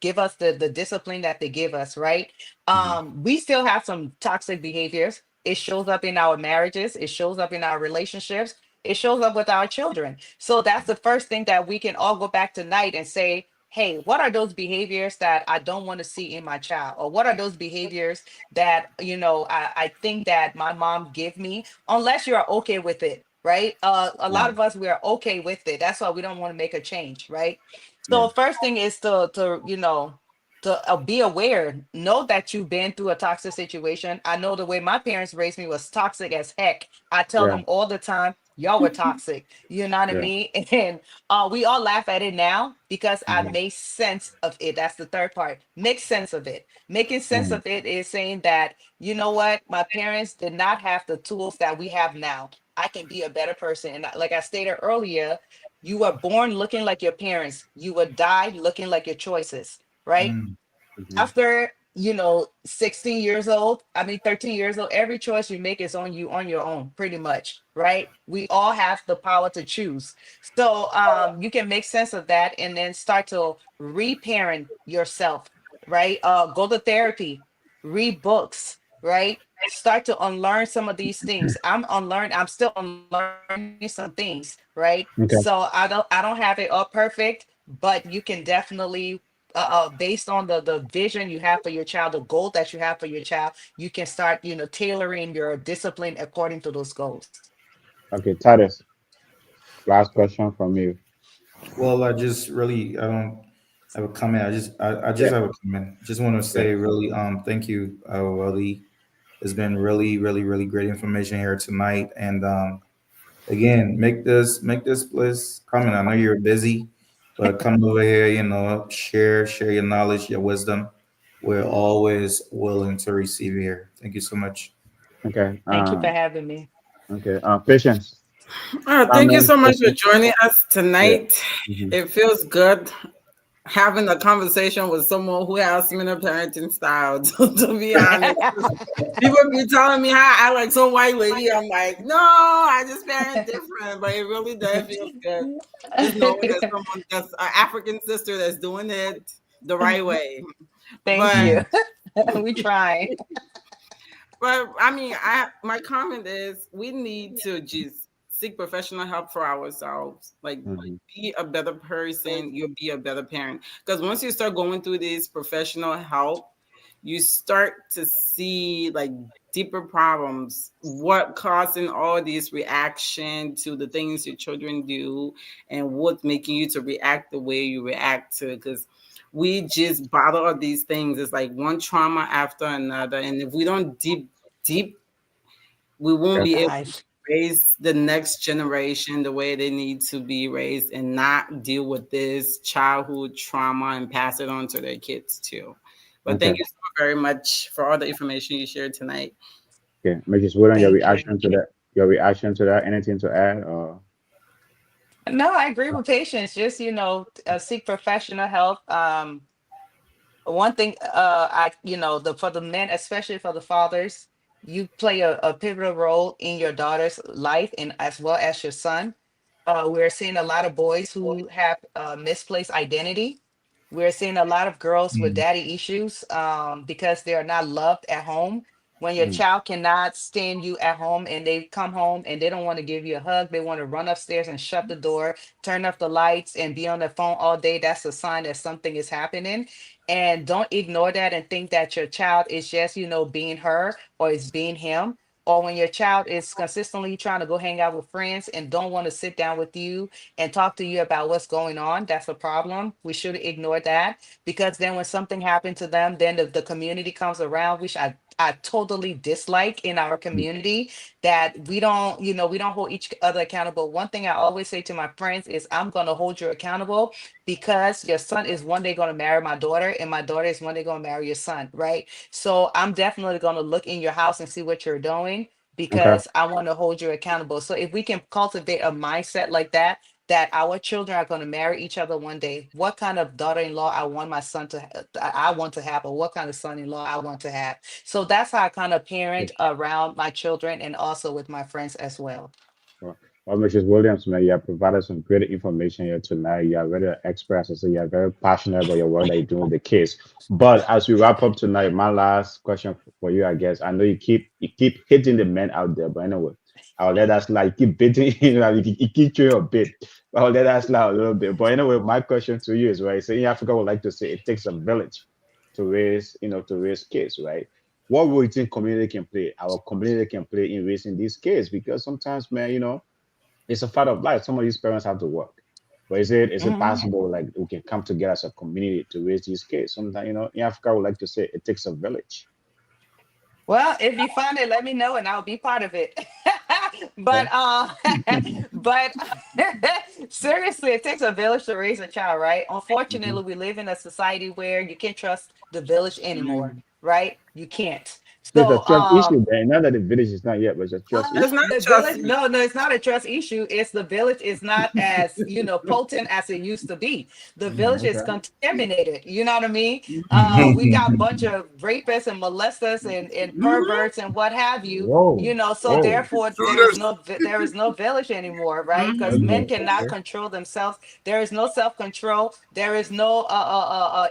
give us the discipline that they give us, right? Mhm. We still have some toxic behaviors. It shows up in our marriages, it shows up in our relationships, it shows up with our children. So that's the first thing that we can all go back tonight and say, hey, what are those behaviors that I don't want to see in my child? Or what are those behaviors that, I think that my mom give me, unless you're okay with it, right? A lot Yeah, of us, we are okay with it. That's why we don't want to make a change, right? yeah, So first thing is to be aware, know that you've been through a toxic situation. I know the way my parents raised me was toxic as heck. I tell yeah, them all the time, y'all were toxic. You know what I yeah. mean? And we all laugh at it now because I Mhm, made sense of it. That's the third part. Make sense of it. Making sense mhm. of it is saying that, you know what, my parents did not have the tools that we have now. I can be a better person. And like I stated earlier, you were born looking like your parents. You would die looking like your choices, right? Mm, Mhm. After 16 years old, I mean 13 years old, every choice you make is on you, on your own, pretty much, right? We all have the power to choose. So you can make sense of that and then start to reparent yourself, right? Go to therapy, read books, right? Start to unlearn some of these things. I'm still unlearning some things, right? So Okay. I don't have it all perfect, but you can definitely based on the vision you have for your child, the goal that you have for your child, you can start, tailoring your discipline according to those goals. Okay, Titus, last question from you. well, I don't have a comment. I just Yeah. have a comment. Just want to Okay. say really thank you, Wally. It's been really, really, really great information here tonight. And again, make this place comment. I know you're busy, but come over here, share your knowledge, your wisdom. We're always willing to receive you here. Thank you so much. Okay. Thank you for having me. Okay. Patience. Thank you Comment. so much for Question. joining us Yeah. tonight. Mhm. It feels good having a conversation with someone who has similar parenting style, to be honest. People be telling me how I like some white lady. I'm like, no, I just parent different, but it really does feel good. Just knowing that someone that's an African sister that's doing it the right way. Thank But you. Mhm. We try. But I mean, I my comment is we need to just seek professional help for ourselves. Like, Mhm. be a better person, you'll be a better parent. Because once you start going through this professional help, you start to see like deeper problems. What causing all this reaction to the things your children do, and what's making you to react the way you react to? Because we just bottle up these things. It's like one trauma after another. And if we don't deep, we won't Okay. be able Dive. raise the next generation the way they need to be raised and not deal with this childhood trauma and pass it on to their kids too. But Okay. thank you so very much for all the information you shared tonight. Okay. Mrs. William, your Thank you. reaction to that? Your reaction to that? Anything to add? Or No, I agree with patients. Just, seek professional help. One thing, the for the men, especially for the fathers, you play a pivotal role in your daughter's life and as well as your son. We're seeing a lot of boys who have misplaced identity. We're seeing a lot of girls with Mm. daddy issues because they are not loved at home. When your mm, child cannot stand you at home and they come home and they don't want to give you a hug, they want to run upstairs and shut the door, turn off the lights, and be on their phone all day, that's a sign that something is happening. And don't ignore that and think that your child is just, being her or is being him. Or when your child is consistently trying to go hang out with friends and don't want to sit down with you and talk to you about what's going on, that's a problem. We should ignore that because then when something happened to them, then the community comes around, which I totally dislike in our mm. community, that we don't hold each other accountable. One thing I always say to my friends is I'm going to hold you accountable because your son is one day going to marry my daughter and my daughter is one day going to marry your son, right? So I'm definitely going to look in your house and see what you're doing Okay. because I want to hold you accountable. So if we can cultivate a mindset like that, that our children are going to marry each other one day, what kind of daughter-in-law I want my son to I want to have, or what kind of son-in-law I want to have. So that's how I kind of parent around my children and also with my friends as well. Well, Mrs. Williams, man, you have provided some great information here tonight. You are very expert, so you are very passionate about your work that you're doing with the kids. But as we wrap up tonight, my last question for you, I guess, I know you keep hitting the men out there, but anyway, I'll let us like keep beating you keep doing a bit. I'll let us slide a little bit. But anyway, my question to you is right. So in Africa, would like to say it takes a village to raise kids, right? What role do you think community can play? Our community can play in raising these kids because sometimes, man, it's a fact of life. Some of these parents have to work. But is it Mhm. possible like we can come together as a community to raise these kids? Sometimes, in Africa, we like to say it takes a village. Well, if you find it, let me know and I'll be part of it. Okay. but but seriously, it takes a village to raise a child, right? Hmm. Unfortunately, we live in a society where you can't trust the village anymore, right? You can't. So it's a So trust issue there. Not that the village is not yet, but it's a trust It's issue. not the just village, no, no, it's not a trust issue. It's the village is not as, potent as it used to be. The village is Okay. contaminated. You know what I mean? mhm, We got a bunch of rapists and molesters and mhm, perverts and what have you. Whoa, So whoa. therefore Shooters. there is no village anymore, right? Because mhm. men Okay, cannot okay. control themselves. There is no self-control. There is no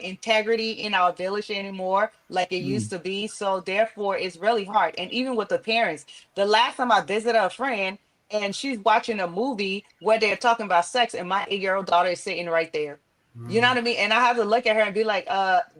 integrity in our village anymore like it used Mm, to be. So therefore it's really hard. And even with the parents, the last time I visited a friend and she's watching a movie where they're talking about sex, and my 8-year-old daughter is sitting right there. You know what I mean? And I have to look at her and be like,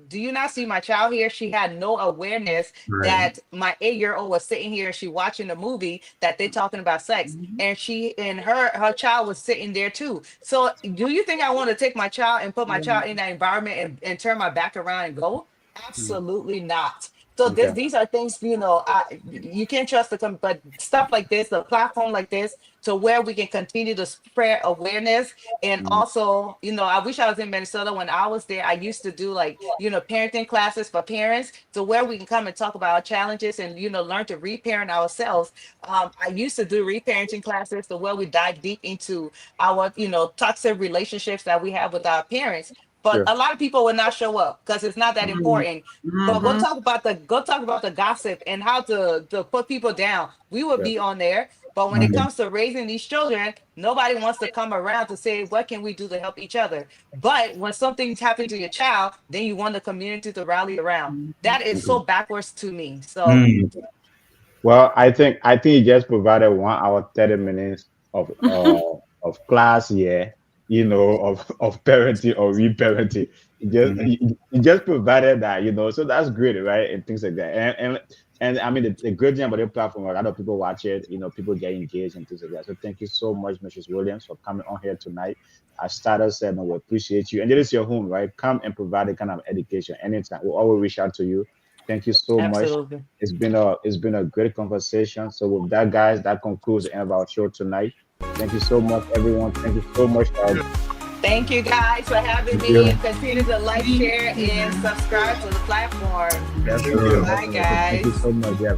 do you not see my child here? She had no awareness Right. that my 8-year-old was sitting here and she watching the movie that they're talking about sex. And she and her child was sitting there too. So do you think I want to take my child and put my child in that environment and turn my back around and go? mm. Absolutely not. So Okay. these are things, you can't trust but stuff like this, a platform like this, to where we can continue to spread awareness. And Mm, also, I wish I was in Minnesota. When I was there, I used to do like, parenting classes for parents to where we can come and talk about our challenges and, learn to reparent ourselves. I used to do reparenting classes to where we dive deep into our, toxic relationships that we have with our parents. But sure. a lot of people will not show up because it's not that important. But Mm, go talk about the gossip and how to put people down. We would yeah. be on there. But when it Mm. comes to raising these children, nobody wants to come around to say, what can we do to help each other? But when something's happened to your child, then you want the community to rally around. That is Okay. so backwards to me. So Mm. Well, I think you just provided 1 hour 30 minutes of class here, of parenting or reparenting. You just Mhm. you just provided that, so that's great, right? And things like that. And I mean the good thing about the platform, a lot of people watch it, people get engaged and things like that. So thank you so much, Mrs. Williams, for coming on here tonight. As starters said, we appreciate you. And this is your home, right? Come and provide the kind of education anytime. We'll always reach out to you Thank you so much. Absolutely. It's been a great conversation. So with that, guys, that concludes the end of our show tonight. Thank you so much, everyone. Thank you so much. Thank you guys for having Thank me, you. and continue to like, share, and subscribe to the platform. Thank Definitely, you. Bye, definitely. Thank you guys. so much. Yeah.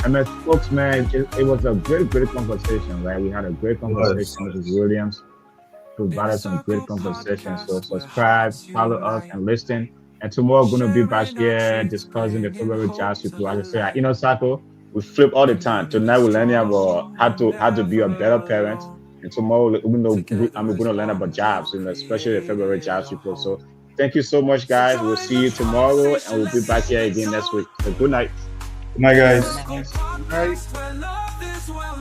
I mean, folks, man, it was a great conversation, right? We had a great Was. conversation, Mrs. Williams. In a Provided some great circle conversation. So podcast where subscribe, hearts follow us, unite, and listen. And tomorrow, we're going to be back sharing our here truths, discussing the bringing February hope jobs to people. the As I say, light. Circle, we flip all the time. Community Tonight, we're learning about strong, how to be a never better parent. alone. And tomorrow, Together I'm as going to learn about one, we'll jobs, especially the February create jobs a people. So home. thank you so much, So guys. We'll join see the you tomorrow, and conversation, we'll be let's back keep here it again next week. going. So good night. Good night, In a guys. circle Nice. Right. podcast where love is well known.